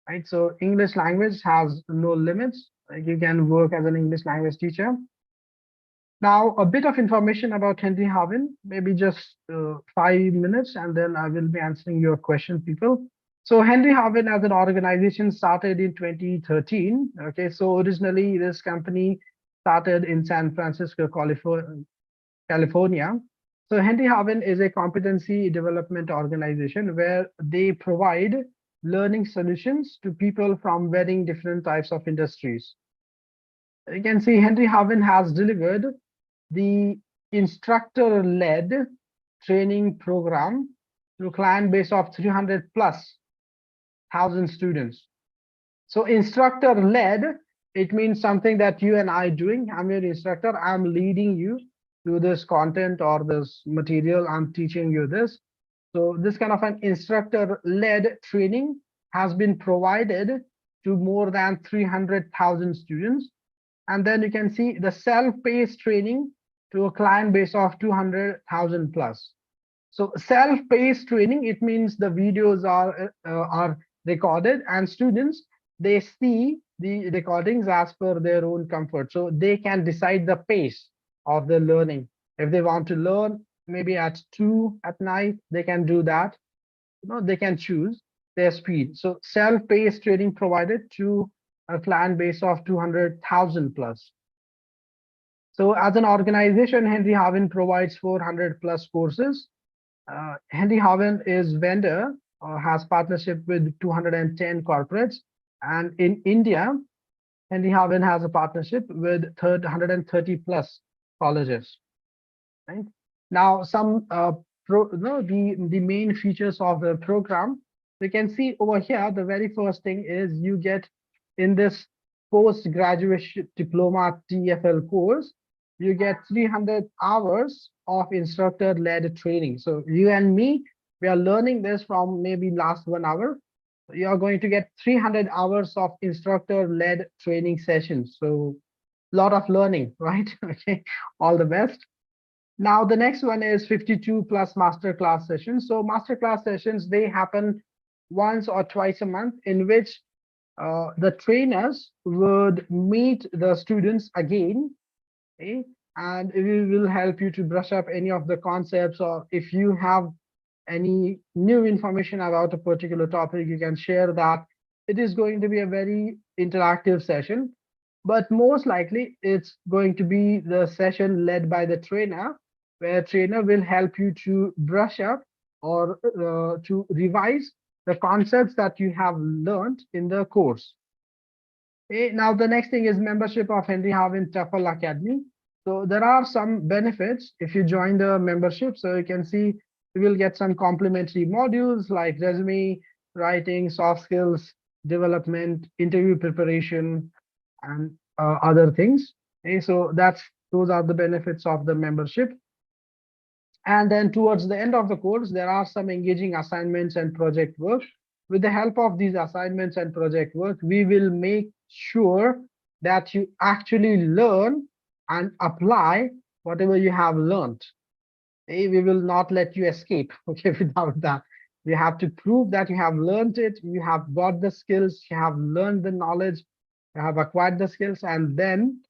right? So English language has no limits. Like, you can work as an English language teacher. Now, a bit of information about Henry Harvin, maybe just 5 minutes, and then I will be answering your question, people. So Henry Harvin as an organization started in 2013. Okay, so originally this company started in San Francisco, California. So Henry Harvin is a competency development organization where they provide learning solutions to people from very different types of industries. You can see Henry Harvin has delivered the instructor-led training program to a client base of 300 plus thousand students. So instructor-led, it means something that you and I doing. I'm your instructor. I'm leading you to this content or this material. I'm teaching you this. So this kind of an instructor-led training has been provided to more than 300,000 students. And then you can see the self-paced training to a client base of 200,000 plus. So self-paced training, it means the videos are recorded, and students, they see the recordings as per their own comfort. So they can decide the pace of the learning. If they want to learn maybe at 2 at night, they can do that. They can choose their speed. So self-paced training provided to a client base of 200,000 plus. So as an organization, Henry Harvin provides 400 plus courses. Henry Harvin is vendor, has partnership with 210 corporates. And in India, Henry Harvin has a partnership with 130 plus colleges. Right? Now, some the main features of the program, you can see over here, the very first thing is you get in this post-graduation diploma TEFL course, you get 300 hours of instructor-led training. So you and me, we are learning this from maybe last 1 hour. You are going to get 300 hours of instructor-led training sessions. So a lot of learning, right? Okay, all the best. Now, the next one is 52 plus masterclass sessions. So masterclass sessions, they happen once or twice a month, in which the trainers would meet the students again, okay? And we will help you to brush up any of the concepts, or if you have any new information about a particular topic, you can share that. It is going to be a very interactive session, but most likely it's going to be the session led by the trainer, where trainer will help you to brush up or to revise the concepts that you have learned in the course. Okay, now the next thing is membership of Henry Harvin TEFL Academy. So there are some benefits if you join the membership. So you can see you will get some complimentary modules like resume writing, soft skills development, interview preparation, and other things. Okay, so those are the benefits of the membership. And then towards the end of the course, there are some engaging assignments and project work. With the help of these assignments and project work, we will make sure that you actually learn and apply whatever you have learned. Okay, we will not let you escape, okay, without that. You have to prove that you have learned it, you have got the skills, you have learned the knowledge, you have acquired the skills, and then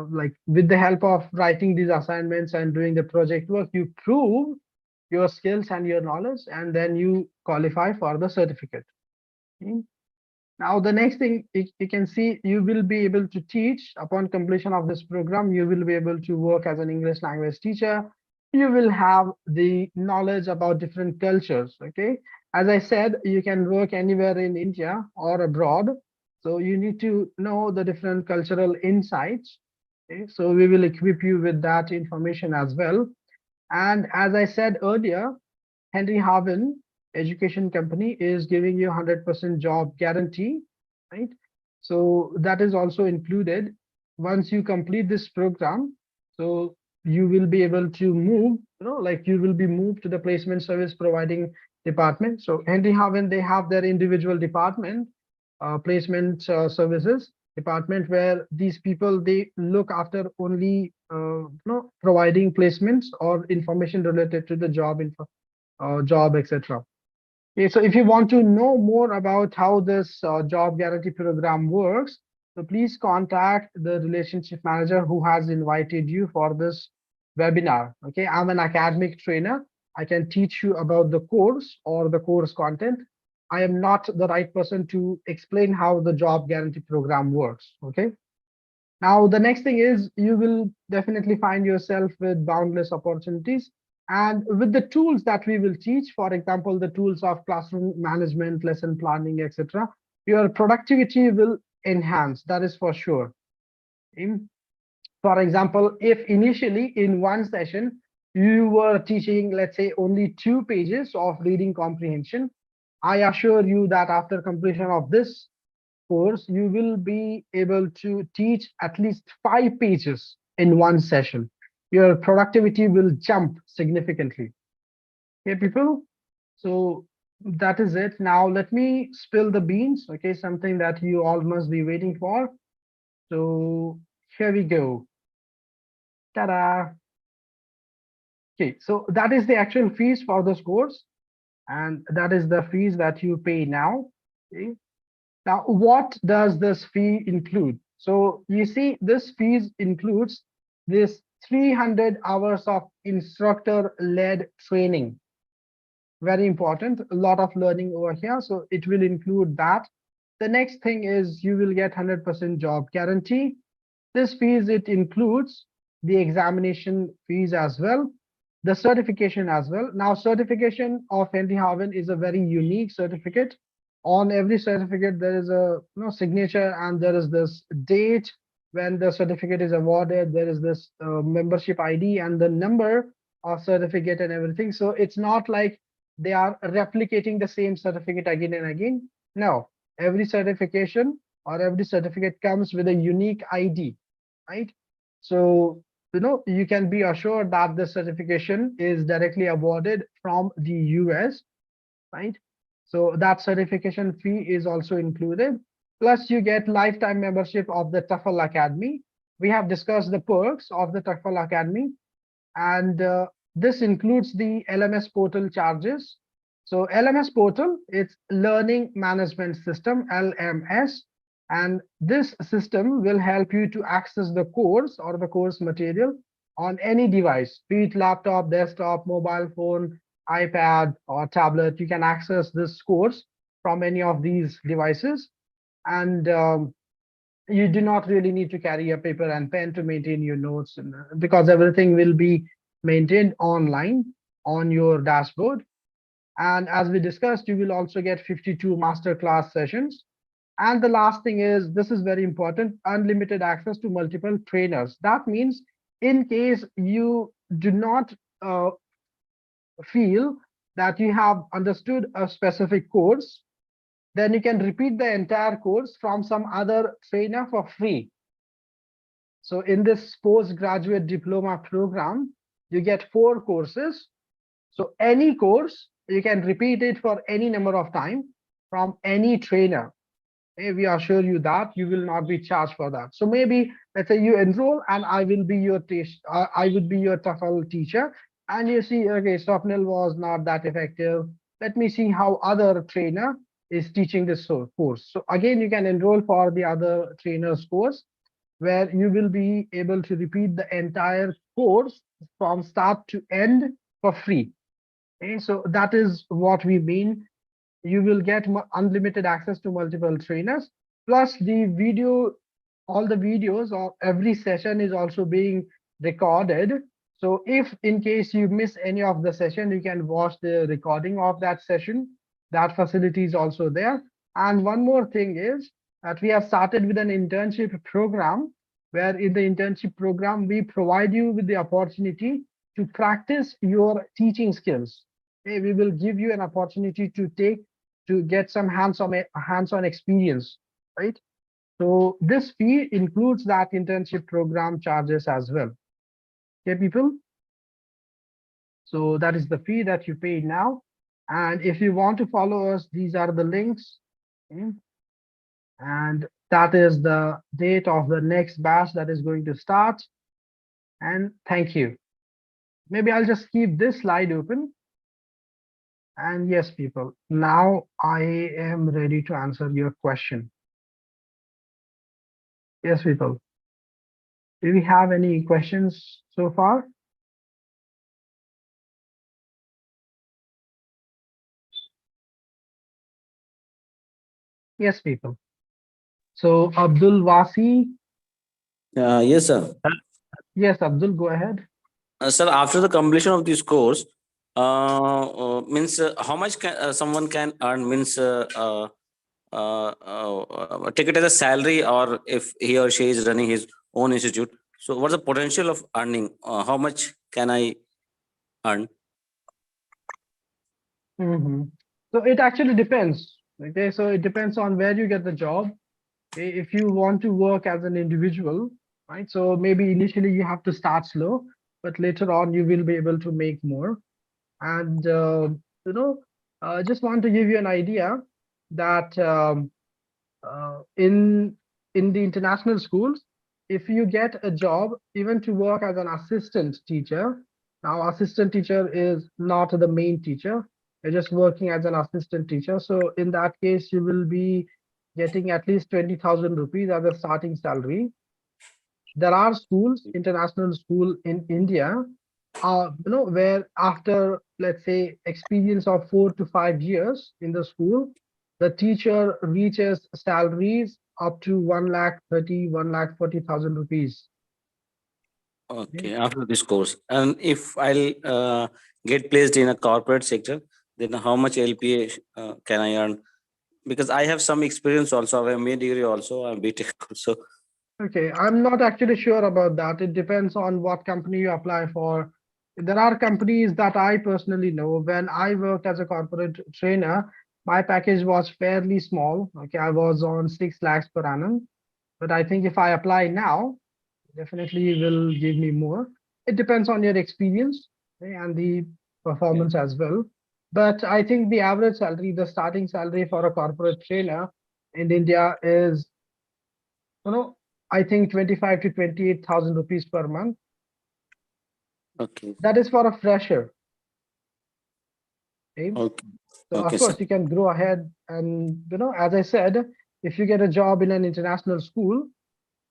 like with the help of writing these assignments and doing the project work, you prove your skills and your knowledge, and then you qualify for the certificate. Okay. Now, the next thing you can see, you will be able to teach upon completion of this program. You will be able to work as an English language teacher. You will have the knowledge about different cultures. Okay. As I said, you can work anywhere in India or abroad. So you need to know the different cultural insights. Okay. So we will equip you with that information as well. And as I said earlier, Henry Harvin Education Company is giving you 100% job guarantee, right? So that is also included. Once you complete this program, so you will be able to move, like you will be moved to the placement service providing department. So Henry Harvin, they have their individual department, placement services department, where these people, they look after only providing placements or information related to the job, etc. Okay, so if you want to know more about how this job guarantee program works, so please contact the relationship manager who has invited you for this webinar. Okay, I'm an academic trainer. I can teach you about the course or the course content. I am not the right person to explain how the job guarantee program works. Okay. Now, the next thing is you will definitely find yourself with boundless opportunities. And with the tools that we will teach, for example, the tools of classroom management, lesson planning, etc., your productivity will enhance. That is for sure. For example, if initially in one session you were teaching, let's say, only 2 pages of reading comprehension, I assure you that after completion of this course, you will be able to teach at least 5 pages in one session. Your productivity will jump significantly. Okay, people? So that is it. Now let me spill the beans. Okay, something that you all must be waiting for. So here we go. Ta-da! Okay, so that is the actual fees for this course, and that is the fees that you pay now. Okay. Now, what does this fee include? So you see, this fees includes this 300 hours of instructor-led training. Very important, a lot of learning over here. So it will include that. The next thing is you will get 100% job guarantee. This fees, it includes the examination fees as well, the certification as well. Now, certification of Henry Harvin is a very unique certificate. On every certificate, there is a signature, and there is this date when the certificate is awarded. There is this membership ID and the number of certificate and everything. So it's not like they are replicating the same certificate again and again. No, every certification or every certificate comes with a unique ID, right? So, you can be assured that the certification is directly awarded from the US, right? So that certification fee is also included. Plus, you get lifetime membership of the TEFL Academy. We have discussed the perks of the TEFL Academy, and this includes the LMS portal charges. So LMS portal, it's Learning Management System, LMS, and this system will help you to access the course or the course material on any device, be it laptop, desktop, mobile phone, iPad or tablet, you can access this course from any of these devices. And you do not really need to carry a paper and pen to maintain your notes, because everything will be maintained online on your dashboard. And as we discussed, you will also get 52 masterclass sessions. And the last thing is, this is very important, unlimited access to multiple trainers. That means in case you do not feel that you have understood a specific course, then you can repeat the entire course from some other trainer for free. So in this postgraduate diploma program, you get 4 courses. So any course, you can repeat it for any number of time from any trainer. We assure you that you will not be charged for that. So maybe let's say you enroll and I will be your I would be your TEFL teacher, and you see, okay, Swapnil was not that effective. Let me see how other trainer is teaching this course. So again, you can enroll for the other trainer's course, where you will be able to repeat the entire course from start to end for free. Okay, so that is what we mean. You will get unlimited access to multiple trainers, plus the video, all the videos of every session is also being recorded. So if in case you miss any of the session, you can watch the recording of that session. That facility is also there. And one more thing is that we have started with an internship program, where in the internship program we provide you with the opportunity to practice your teaching skills. Okay, we will give you an opportunity to get some hands-on experience, right? So this fee includes that internship program charges as well. Okay, people. So that is the fee that you pay now. And if you want to follow us, these are the links. Okay? And that is the date of the next batch that is going to start. And thank you. Maybe I'll just keep this slide open. And yes, people, now I am ready to answer your question. Yes, people. Do we have any questions so far? Yes, people. So Abdul Wasi. Yes, sir. Yes, Abdul, go ahead. Sir, after the completion of this course, means how much can someone can earn? Means take it as a salary, or if he or she is running his own institute. So, what's the potential of earning? How much can I earn? Mhm. So it actually depends. Okay, so it depends on where you get the job. Okay, if you want to work as an individual, right? So maybe initially you have to start slow, but later on you will be able to make more. And you know, I just want to give you an idea that in the international schools, if you get a job even to work as an assistant teacher, now assistant teacher is not the main teacher, you're just working as an assistant teacher. So in that case, you will be getting at least 20,000 rupees as a starting salary. There are schools, international school in India, where after, let's say, experience of 4 to 5 years in the school, the teacher reaches salaries up to 1,30,000, 1,40,000 rupees. Okay. Okay, after this course, and if I'll get placed in a corporate sector, then how much LPA can I earn? Because I have some experience also. I have made degree also. I'm BTech also. Okay, I'm not actually sure about that. It depends on what company you apply for. There are companies that I personally know. When I worked as a corporate trainer, my package was fairly small. Okay, I was on 6 lakhs per annum. But I think if I apply now, definitely will give me more. It depends on your experience, okay, and the Okay. performance as well. But I think the average salary, the starting salary for a corporate trainer in India is, you know, I think 25 to 28,000 rupees per month. Okay. That is for a fresher. Okay? Okay. So Okay, of sir. course you can grow ahead, and as I said, if you get a job in an international school,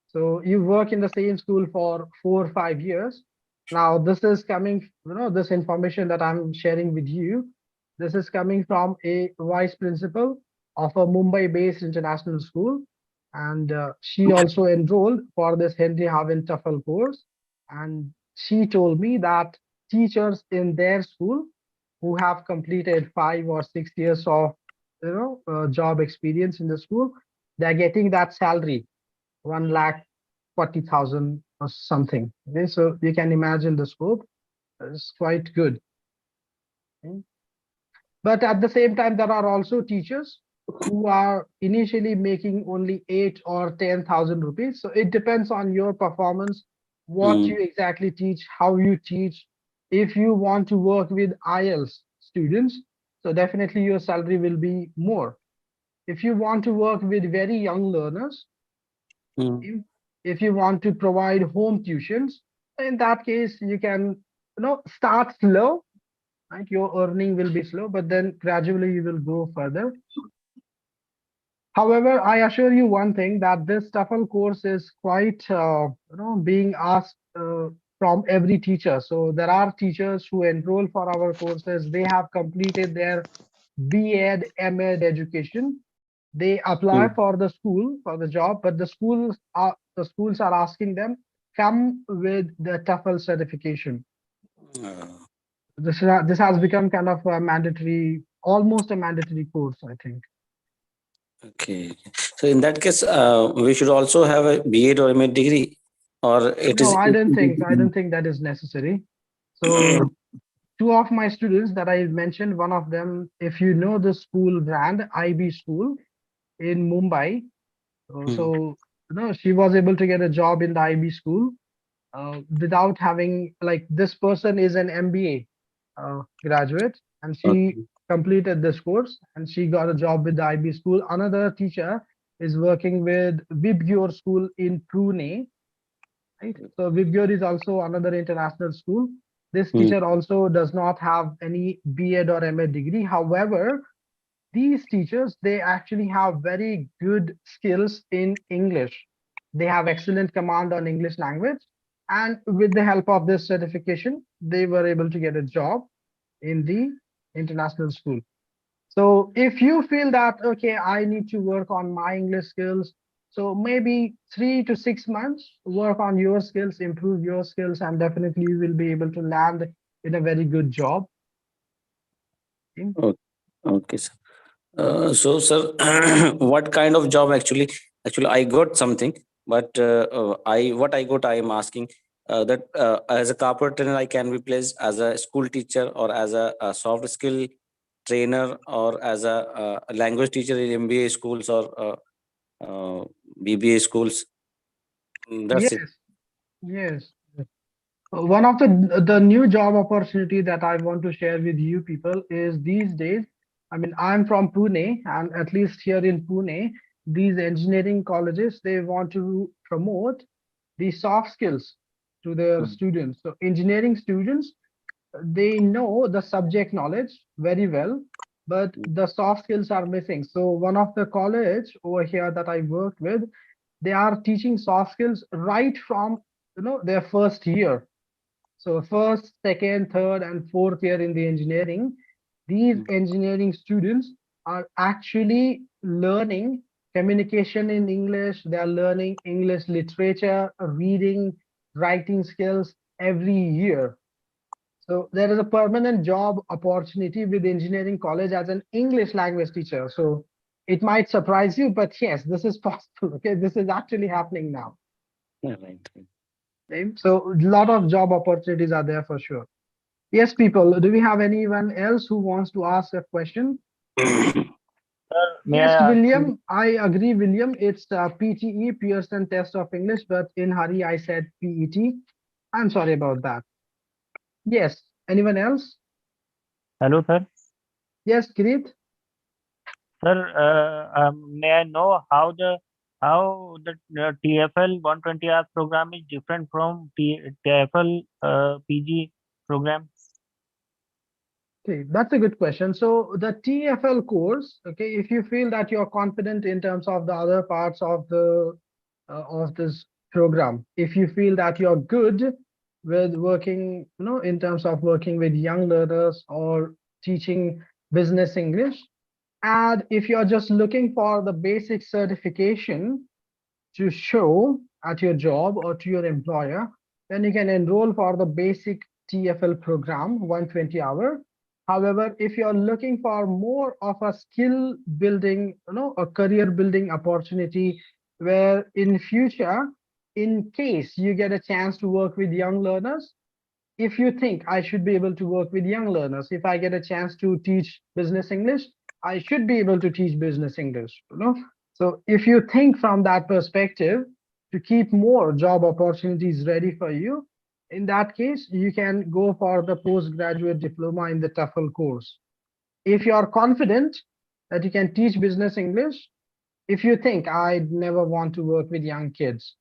so you work in the same school for 4 or 5 years, Now, this is coming, this information that I'm sharing with you, this is coming from a vice principal of a Mumbai-based international school. And she also enrolled for this Henry Haven TEFL course. And she told me that teachers in their school who have completed 5 or 6 years of, job experience in the school, they're getting that salary, 1,40,000 or something. Okay, so you can imagine the scope is quite good. Okay. But at the same time, there are also teachers who are initially making only 8 or 10,000 rupees. So it depends on your performance, what Mm, you exactly teach, how you teach. If you want to work with IELTS students, so definitely your salary will be more. If you want to work with very young learners, mm, if if you want to provide home tuitions, in that case, you can, start slow, right? Your earning will be slow, but then gradually you will go further. However, I assure you one thing that this TEFL course is quite, being asked from every teacher. So there are teachers who enroll for our courses. They have completed their B.Ed, M.Ed education. They apply mm. for the school for the job, but the schools are asking them come with the TEFL certification. Uh, This has become kind of a mandatory, almost a mandatory course, I think. okay. So in that case, we should also have a B.Ed or M.Ed degree, or it No, is. I don't think that is necessary. So two of my students that I mentioned, one of them, if you know the school brand, IB School in Mumbai, Mm, so she was able to get a job in the IB school without having, like, this person is an MBA graduate, and she okay. completed this course and she got a job with the IB school. Another teacher is working with Vibgyor school in Pune, right? So Vibgyor is also another international school. This Mm, teacher also does not have any B.Ed or M.Ed degree. However, these teachers, they actually have very good skills in English. They have excellent command on English language. And with the help of this certification, they were able to get a job in the international school. So if you feel that, okay, I need to work on my English skills, so maybe 3 to 6 months, work on your skills, improve your skills, and definitely you will be able to land in a very good job. Okay. okay. Okay, sir. So, sir, what kind of job actually? Actually, I got something, but I what I got, I am asking that as a corporate trainer, I can be placed as a school teacher or as a soft skill trainer or as a language teacher in MBA schools or BBA schools. That's it. Yes, yes. One of the new job opportunity that I want to share with you people is these days. I mean, I'm from Pune, and at least here in Pune, these engineering colleges, they want to promote the soft skills to their Mm, students. So engineering students, they know the subject knowledge very well, but mm, the soft skills are missing. So one of the college over here that I worked with, they are teaching soft skills right from their first year. So first, second, third, and fourth year in the engineering, these mm, engineering students are actually learning communication in English. They are learning English literature, reading, writing skills every year. So there is a permanent job opportunity with engineering college as an English language teacher. So it might surprise you, but yes, this is possible. Okay, this is actually happening now. yeah, right. Okay? So a lot of job opportunities are there for sure. Yes, people, do we have anyone else who wants to ask a question? Right. Sir, may Yes, I ask you? William, I agree, William. It's PTE, Pearson Test of English, but in hurry, I said PET. I'm sorry about that. Yes, anyone else? Hello, sir. Yes, Kirit? Sir, may I know how the TFL 120 hours program is different from TFL PG program? Okay, that's a good question. So the TFL course, okay, if you feel that you're confident in terms of the other parts of the of this program, if you feel that you're good, with working, in terms of working with young learners or teaching business English. And if you're just looking for the basic certification to show at your job or to your employer, then you can enroll for the basic TFL program, 120 hour. However, if you're looking for more of a skill building, a career building opportunity where in future, in case you get a chance to work with young learners, if you think I should be able to work with young learners, if I get a chance to teach business English, I should be able to teach business English. So if you think from that perspective to keep more job opportunities ready for you, in that case, you can go for the postgraduate diploma in the TEFL course. If you are confident that you can teach business English, if you think I never want to work with young kids,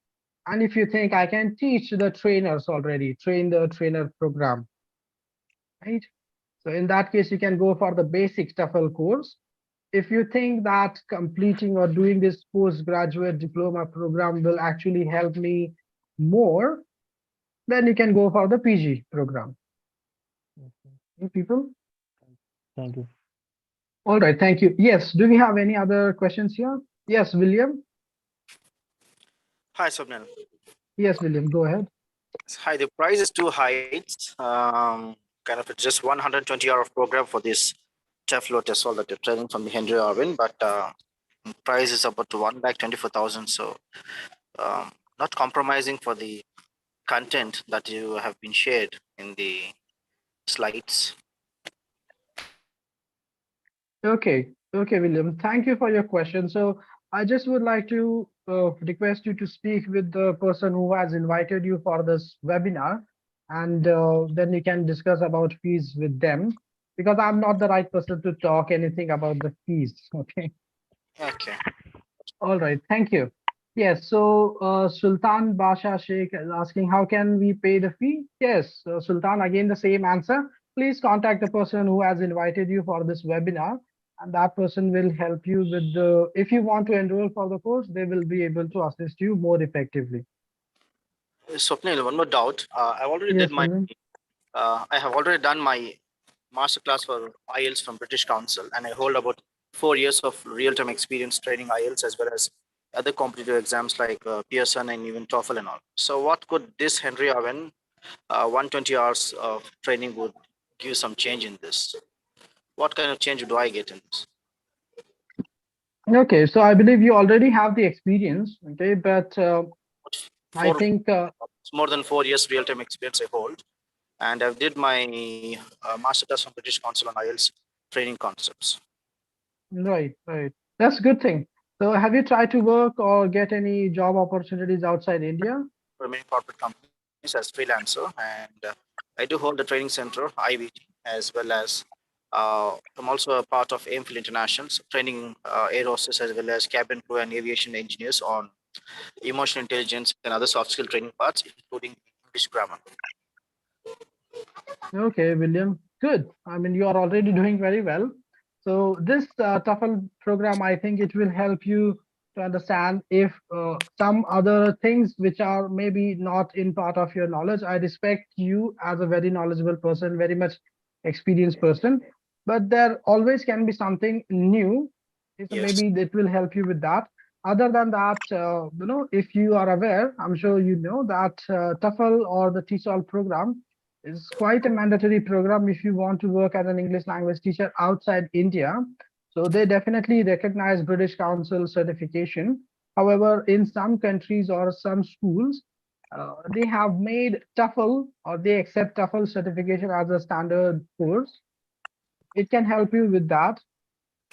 and if you think I can teach the trainers already, train the trainer program, right? So in that case, you can go for the basic TEFL course. If you think that completing or doing this postgraduate diploma program will actually help me more, then you can go for the PG program. Okay. Okay, people? Thank you. All right, thank you. Yes, do we have any other questions here? Yes, William. Hi, Swapnil. Yes, William, go ahead. Hi, the price is too high. Kind of it's just 120 hour of program for this TEFL TESOL that you're training from the Henry Irwin, but price is about to 1,24,000. So not compromising for the content that you have been shared in the slides. Okay, okay, William. Thank you for your question. So I just would like to request you to speak with the person who has invited you for this webinar, and then you can discuss about fees with them, because I'm not the right person to talk anything about the fees. Okay. Okay. All right. Thank you. Yes. So Sultan Basha Sheikh is asking, how can we pay the fee? Yes, Sultan. Again, the same answer. Please contact the person who has invited you for this webinar, and that person will help you with the. If you want to enroll for the course, they will be able to assist you more effectively. Swapnil, one more doubt. Yes, William. I have already done my masterclass for IELTS from British Council, and I hold about 4 years of real-time experience training IELTS as well as other competitive exams like Pearson and even TOEFL and all. So, what could this Henry Owen 120 hours of training would give some change in this? What kind of change do I get in this? Okay. So I believe you already have the experience. Okay, but I For think more than 4 years real-time experience I hold, and I did my masterclass from British Council on IELTS training concepts. right, right. That's a good thing. So have you tried to work or get any job opportunities outside India? For many corporate companies as freelancer, and I do hold the training center IVT as well as I'm also a part of AIMFIL International's training air hostess as well as cabin crew and aviation engineers on emotional intelligence and other soft skill training parts, including English grammar. Okay, William. Good. I mean, you are already doing very well. So this TEFL program, I think it will help you to understand if some other things which are maybe not in part of your knowledge. I respect you as a very knowledgeable person, very much experienced person, but there always can be something new. So Yes. maybe it will help you with that. Other than that, if you are aware, I'm sure you know that TEFL or the TESOL program is quite a mandatory program if you want to work as an English language teacher outside India. So they definitely recognize British Council certification. However, in some countries or some schools, they have made TEFL or they accept TEFL certification as a standard course. It can help you with that.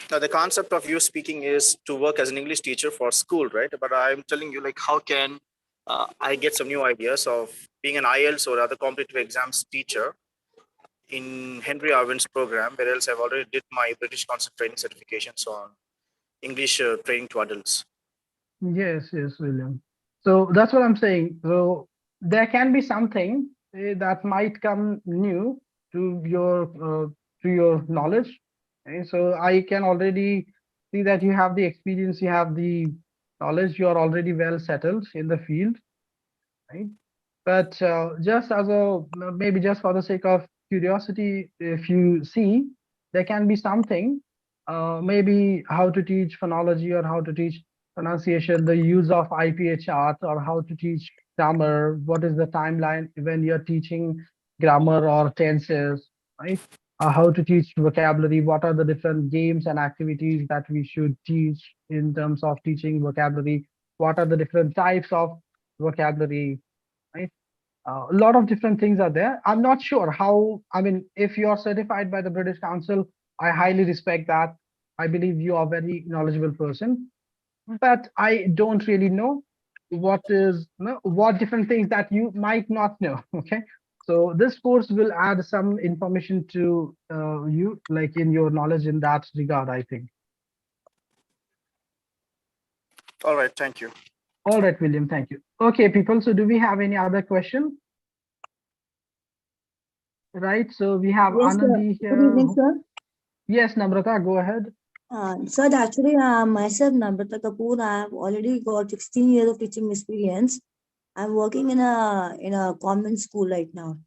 Now, the concept of you speaking is to work as an English teacher for school, right? But I'm telling you, like, how can I get some new ideas of being an IELTS or other competitive exams teacher in Henry Irwin's program, where else I've already did my British Council training certifications on English training to adults. Yes, yes, William. So that's what I'm saying. So there can be something that might come new to your knowledge. So I can already see that you have the experience, you have the knowledge, you are already well settled in the field, right? But just as a maybe just for the sake of curiosity, if you see, there can be something, maybe how to teach phonology or how to teach pronunciation, the use of IPA charts, or how to teach grammar. What is the timeline when you're teaching grammar or tenses, right? How to teach vocabulary, what are the different games and activities that we should teach in terms of teaching vocabulary, what are the different types of vocabulary, right? A lot of different things are there. I'm not sure how, I mean, if you are certified by the British Council, I highly respect that. I believe you are a very knowledgeable person, but I don't really know what is, what different things that you might not know. Okay. So this course will add some information to you, like in your knowledge in that regard, I think. All right, thank you. All right, William, thank you. Okay, people. So do we have any other question? Right. So we have Yes, sir. Anandi Good here. evening, sir. Yes, Namrata, go ahead. Sir, actually, myself, Namrata Kapoor, I have already got 16 years of teaching experience. I'm working in a convent school right now.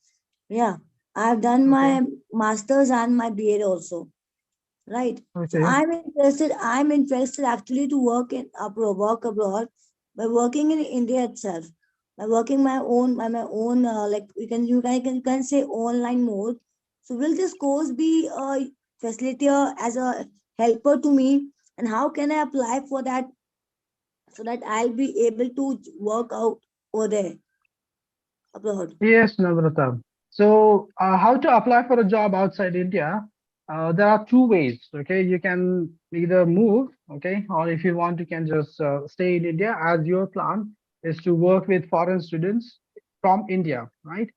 Yeah, I've done Okay. my master's and my BA also. Right. So Okay. I'm interested actually to work abroad by working in India itself. By working my own, like you can say online mode. So will this course be a facilitator as a helper to me? And how can I apply for that so that I'll be able to work out over there abroad? Yes, Namrata. So, how to apply for a job outside India? There are two ways. Okay, you can either move, okay, or if you want, you can just stay in India, as your plan is to work with foreign students from India, right?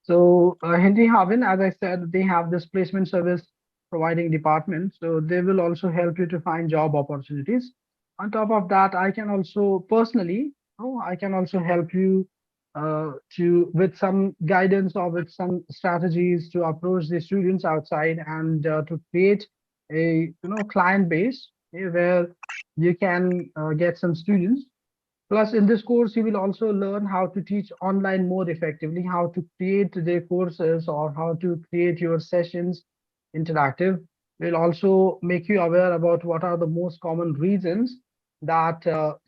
So Henry Harvin, as I said, they have this placement service providing department. So they will also help you to find job opportunities. On top of that, I can also personally, I can also help you to with some guidance or with some strategies to approach the students outside and to create a client base, where you can get some students. Plus, in this course, you will also learn how to teach online more effectively, how to create the courses or how to create your sessions interactive. We'll also make you aware about what are the most common reasons that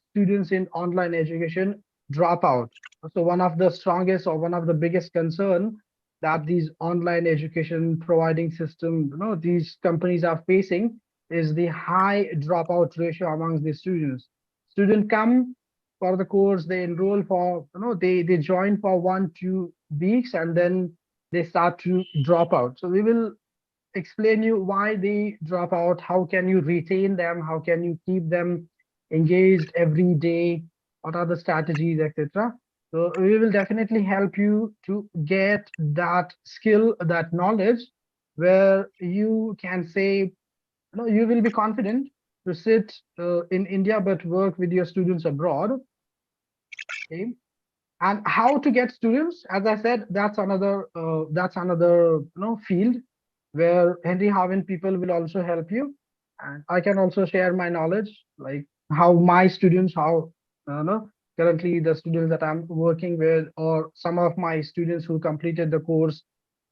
students in online education drop out. So one of the strongest or one of the biggest concern that these online education providing system, these companies are facing is the high dropout ratio amongst the students. Students come for the course, they enroll for, they join for 1 2 weeks and then they start to drop out. So we will explain you why they drop out, how can you retain them, how can you keep them engaged every day, what are the strategies, etc. So we will definitely help you to get that skill, that knowledge, where you can say, you will be confident to sit in India but work with your students abroad. Okay. And how to get students, as I said, that's another field where Henry Harvin people will also help you. And I can also share my knowledge, like how my students, how currently the students that I'm working with, or some of my students who completed the course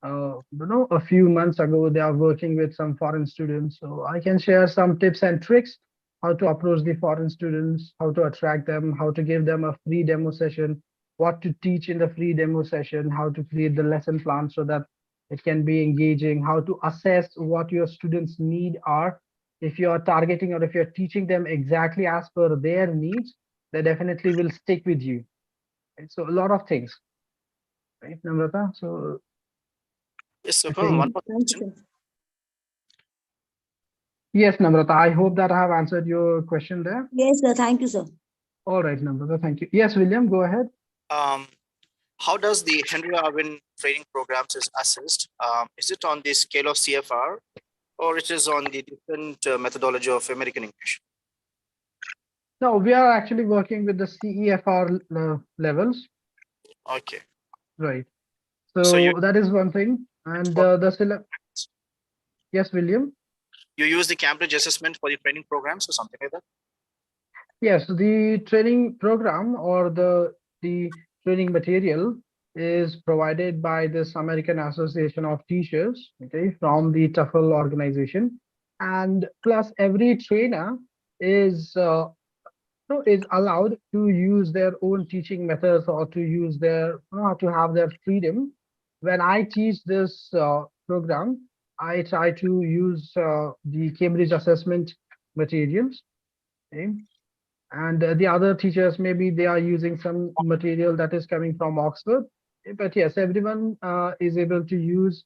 a few months ago, they are working with some foreign students. So I can share some tips and tricks how to approach the foreign students, how to attract them, how to give them a free demo session, what to teach in the free demo session, how to create the lesson plan so that it can be engaging, how to assess what your students' need are. If you are targeting or if you're teaching them exactly as per their needs, they definitely will stick with you. Right? So a lot of things, right, Namrata? So Yes, I super. One think, more Thank you, question. sir. yes, Namrata, I hope that I have answered your question there. Yes, sir. Thank you, sir. All right, Namrata, thank you. Yes, William, go ahead. How does the Henry Irwin training programs is assessed? Is it on the scale of CFR or it is on the different methodology of American English? No, we are actually working with the CEFR levels, Okay. right? So So that is one thing. And the syllabus, yes, William. you use the Cambridge assessment for the training programs or something like that? Yes, the training program or the training material is provided by this American Association of Teachers, okay, from the TEFL organization, and plus every trainer is is allowed to use their own teaching methods or to use their to have their freedom. When I teach this program, I try to use the Cambridge assessment materials, okay? And the other teachers, maybe they are using some material that is coming from Oxford. But yes, everyone is able to use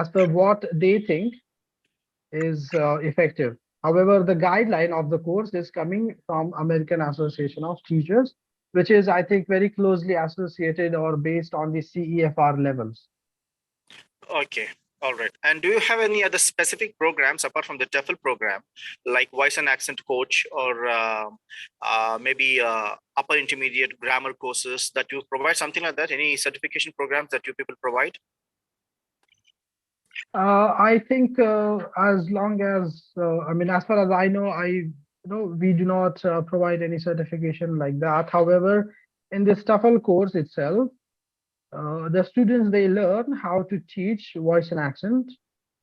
as per what they think is effective. However, the guideline of the course is coming from American Association of Teachers, which is, I think, very closely associated or based on the CEFR levels. Okay. All right. And do you have any other specific programs apart from the TEFL program, like voice and accent coach, or maybe upper intermediate grammar courses that you provide, something like that? Any certification programs that you people provide? I think as long as I mean, as far as I know, we do not provide any certification like that. However, in this TEFL course itself, the students, they learn how to teach voice and accent.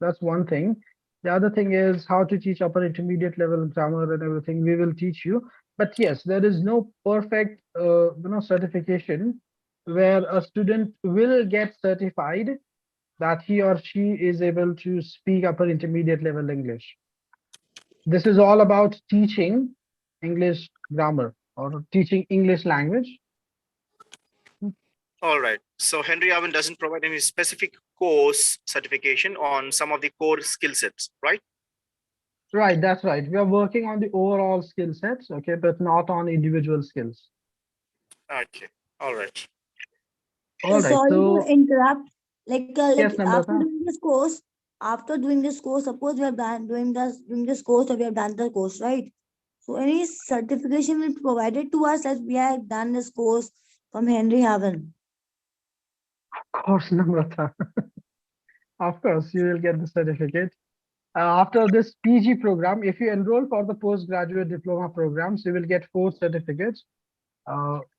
That's one thing. The other thing is how to teach upper intermediate level grammar and everything. We will teach you. But yes, there is no perfect certification where a student will get certified that he or she is able to speak upper intermediate level English. This is all about teaching English grammar or teaching English language. All right. So Henry Owen doesn't provide any specific course certification on some of the core skill sets, right? Right, that's right. We are working on the overall skill sets, okay, but not on individual skills. Okay. All right. All right. Sorry to So interrupt. Like yes, after Namrata. doing this course, suppose we have done doing this course or we have done the course, right? So any certification will be provided to us as we have done this course from Henry Haven. Of course, Namrata. Of course, you will get the certificate. After this PG program, if you enroll for the postgraduate diploma programs, you will get 4 certificates.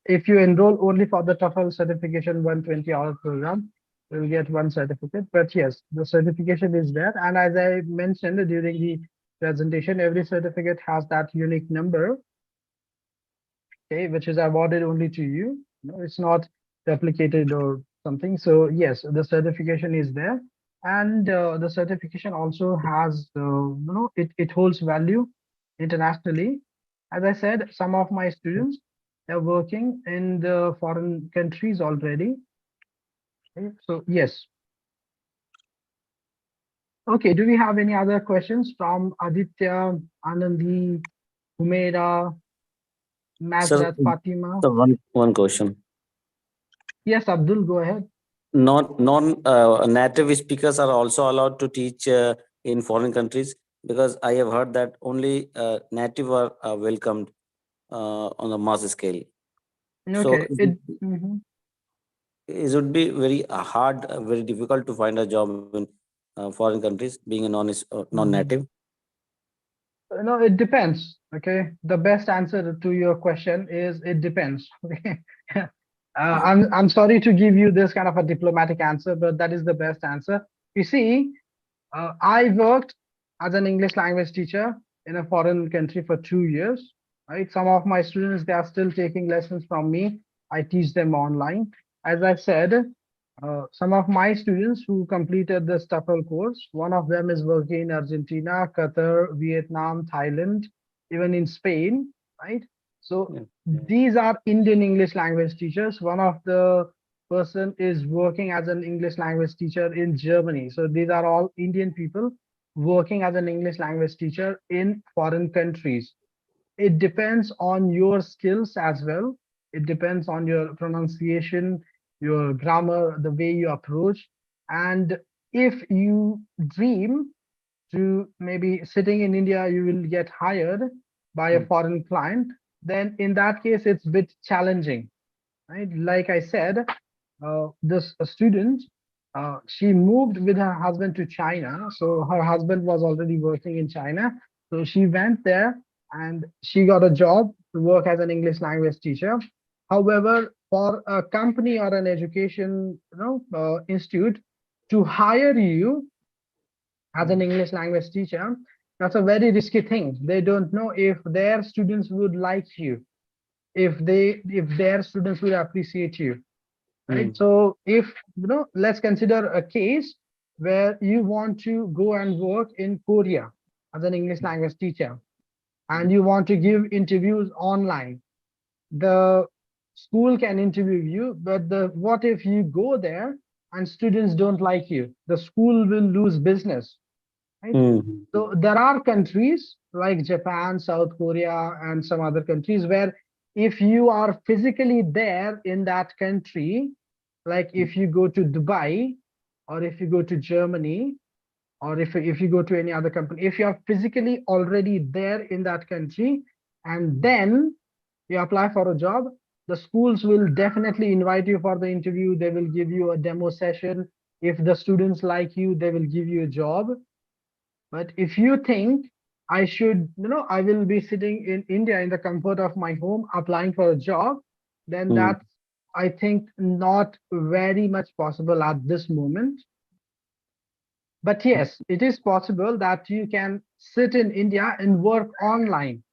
If you enroll only for the TEFL certification 120-hour program, you will get 1 certificate. But yes, the certification is there. And as I mentioned during the presentation, every certificate has that unique number, okay, which is awarded only to you. No, it's not replicated or something. So yes, the certification is there, and the certification also has, it holds value internationally. As I said, some of my students are working in the foreign countries already. Okay, so yes. Okay, do we have any other questions from Aditya, Anandi, Humeira, Sir, Mazrat, Fatima? so one question. Yes, Abdul, go ahead. Non native speakers are also allowed to teach in foreign countries, because I have heard that only native are welcomed on a mass scale. So Okay, mhm. it would be very hard, very difficult to find a job in foreign countries, being a non-native. No, it depends. Okay, the best answer to your question is it depends. Okay, I'm sorry to give you this kind of a diplomatic answer, but that is the best answer. You see, I worked as an English language teacher in a foreign country for 2 years. Right, some of my students, they are still taking lessons from me. I teach them online. As I said, some of my students who completed the TEFL course, one of them is working in Argentina, Qatar, Vietnam, Thailand, even in Spain, right? So these are Indian English language teachers. One of the person is working as an English language teacher in Germany. So these are all Indian people working as an English language teacher in foreign countries. It depends on your skills as well. It depends on your pronunciation, your grammar, the way you approach. And if you dream to maybe sitting in India, you will get hired by a foreign client, then in that case, it's a bit challenging, right? Like I said, this student, she moved with her husband to China. So her husband was already working in China. So she went there and she got a job to work as an English language teacher. However, for a company or an education institute to hire you as an English language teacher, that's a very risky thing. They don't know if their students would like you, if their students will appreciate you, right? So if let's consider a case where you want to go and work in Korea as an English language teacher, and you want to give interviews online. The school can interview you, but what if you go there and students don't like you? The school will lose business, right? So there are countries like Japan, South Korea, and some other countries where if you are physically there in that country, like if you go to Dubai or if you go to Germany or if you go to any other company, if you are physically already there in that country and then you apply for a job, the schools will definitely invite you for the interview. They will give you a demo session. If the students like you, they will give you a job. But if you think I will be sitting in India in the comfort of my home applying for a job, then that's, I think, not very much possible at this moment. But yes, it is possible that you can sit in India and work online.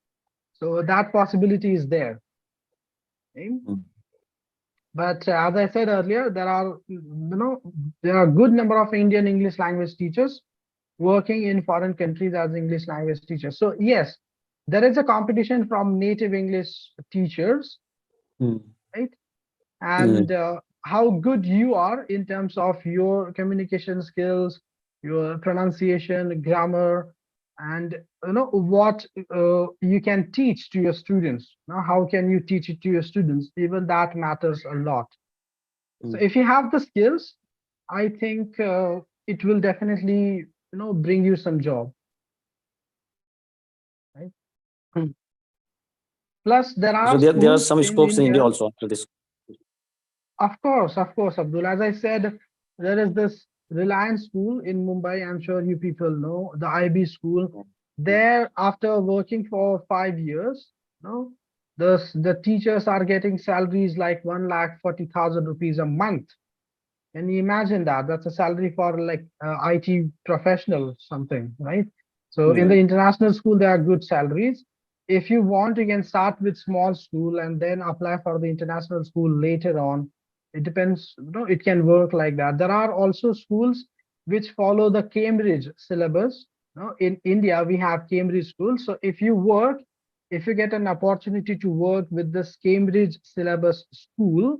So that possibility is there. Okay? But as I said earlier, there are a good number of Indian English language teachers working in foreign countries as English language teachers. So yes, there is a competition from native English teachers, right? And how good you are in terms of your communication skills, your pronunciation, grammar, and what you can teach to your students. Now, how can you teach it to your students? Even that matters a lot. So if you have the skills, I think it will definitely bring you some job, right? Plus there So are there are schools some in scopes in India India. also after this. Of course, Abdul. As I said, there is this Reliance School in Mumbai. I'm sure you people know the IB school. There, after working for 5 years, the teachers are getting salaries like 1,40,000 rupees a month. Can you imagine that? That's a salary for like IT professional something, right? So in the international school, there are good salaries. If you want, you can start with small school and then apply for the international school later on. It depends, it can work like that. There are also schools which follow the Cambridge syllabus. In India, we have Cambridge schools. So if you get an opportunity to work with this Cambridge syllabus school,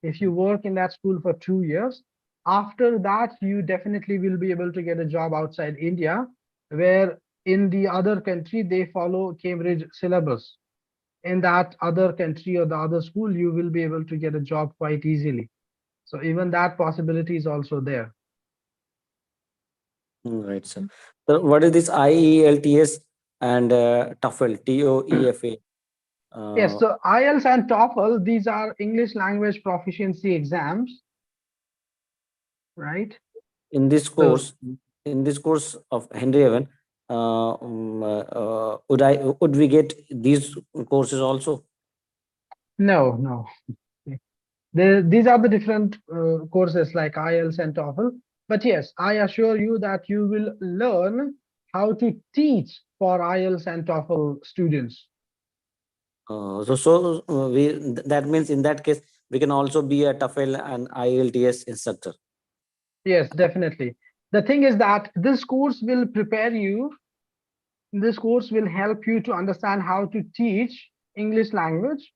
if you work in that school for 2 years, after that, you definitely will be able to get a job outside India, where in the other country, they follow Cambridge syllabus. In that other country or the other school, you will be able to get a job quite easily. So even that possibility is also there. Right, sir. So what is this IELTS and TOEFL, TOEFL? Yes, so IELTS and TOEFL, these are English language proficiency exams, right? In this So course of Henry Evan, would we get these courses also? no. These are the different courses like IELTS and TOEFL. But yes, I assure you that you will learn how to teach for IELTS and TOEFL students. That means in that case we can also be a TOEFL and IELTS instructor. Yes, definitely. The thing is that this course will prepare you. This course will help you to understand how to teach English language.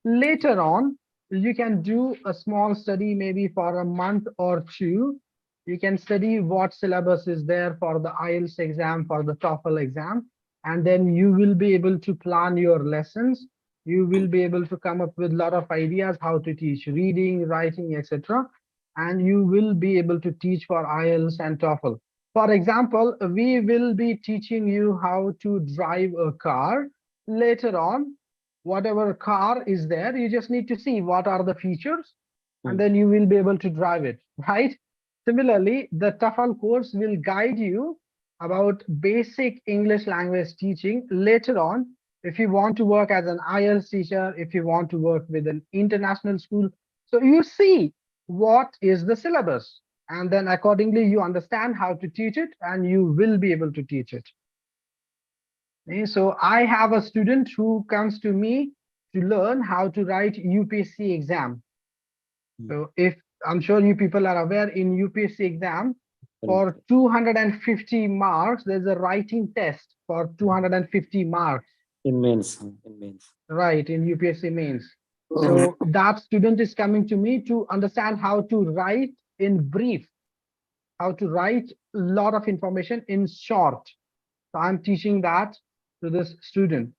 Later on, you can do a small study, maybe for a month or two. You can study what syllabus is there for the IELTS exam, for the TOEFL exam, and then you will be able to plan your lessons. You will be able to come up with a lot of ideas how to teach reading, writing, etc. And you will be able to teach for IELTS and TOEFL. For example, we will be teaching you how to drive a car. Later on, whatever car is there, you just need to see what are the features, and then you will be able to drive it, right? Similarly, the TEFL course will guide you about basic English language teaching. Later on, if you want to work as an IELTS teacher, if you want to work with an international school, so you see what is the syllabus, and then accordingly you understand how to teach it, and you will be able to teach it. Okay, so I have a student who comes to me to learn how to write UPSC exam. So if I'm sure you people are aware, in UPSC exam, for 250 marks, there's a writing test for 250 marks, In mains. right, in UPSC mains. So that student is coming to me to understand how to write in brief, how to write a lot of information in short. So I'm teaching that to this student.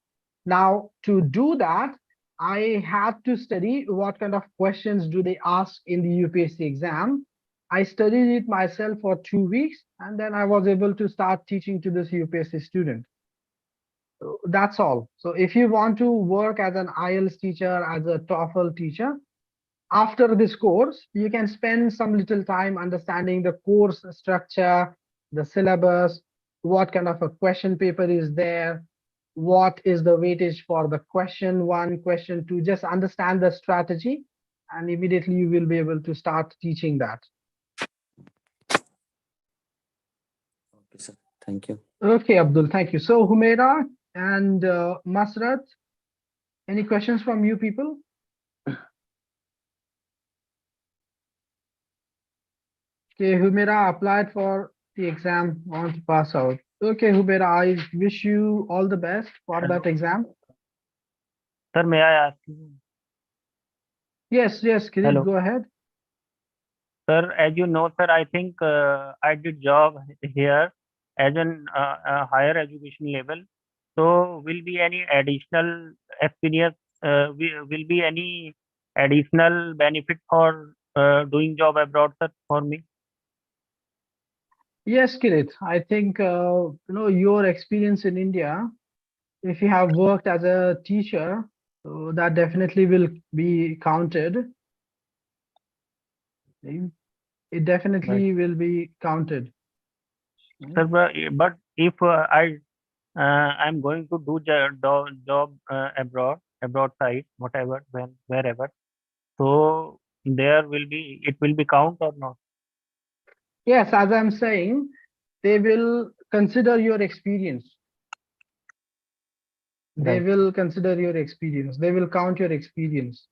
Now, to do that, I had to study what kind of questions do they ask in the UPSC exam. I studied it myself for 2 weeks, and then I was able to start teaching to this UPSC student. So that's all. So if you want to work as an IELTS teacher, as a TOEFL teacher, after this course, you can spend some little time understanding the course structure, the syllabus, what kind of a question paper is there, what is the weightage for the question one, question two, just understand the strategy, and immediately you will be able to start teaching that. Okay, sir. Thank you. Okay, Abdul, thank you. So Humaira and Masrat, any questions from you people? Okay, Humaira applied for the exam, want to pass out. Okay, Humaira, I wish you all the best for Hello. that exam. Sir, may I ask you? Yes, Kirit, Hello. go ahead. Sir, as you know, sir, I think I did job here as an higher education level. So will be any additional experience, will be any additional benefit for doing job abroad, sir, for me? Yes, Kirit, I think your experience in India, if you have worked as a teacher, so that definitely will be counted. Okay? It definitely will be counted. Sir, but if I'm going to do job abroad side, whatever, when, wherever, so there will be, it will be count or not? Yes, as I'm saying, they will consider your experience. They Right. will consider your experience. They will count your experience.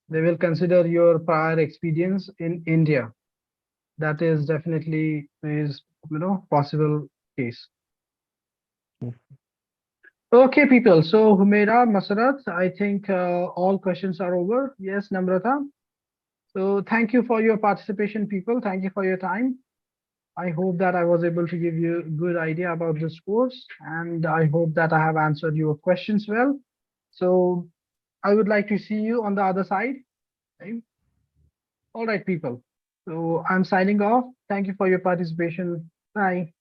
They will consider your prior experience in India. That is definitely is possible case. Okay, people. So Humaira, Masarat, I think all questions are over. Yes, Namrata. So thank you for your participation, people. Thank you for your time. I hope that I was able to give you a good idea about this course, and I hope that I have answered your questions well. So I would like to see you on the other side. Okay? All right, people. So I'm signing off. Thank you for your participation. Bye.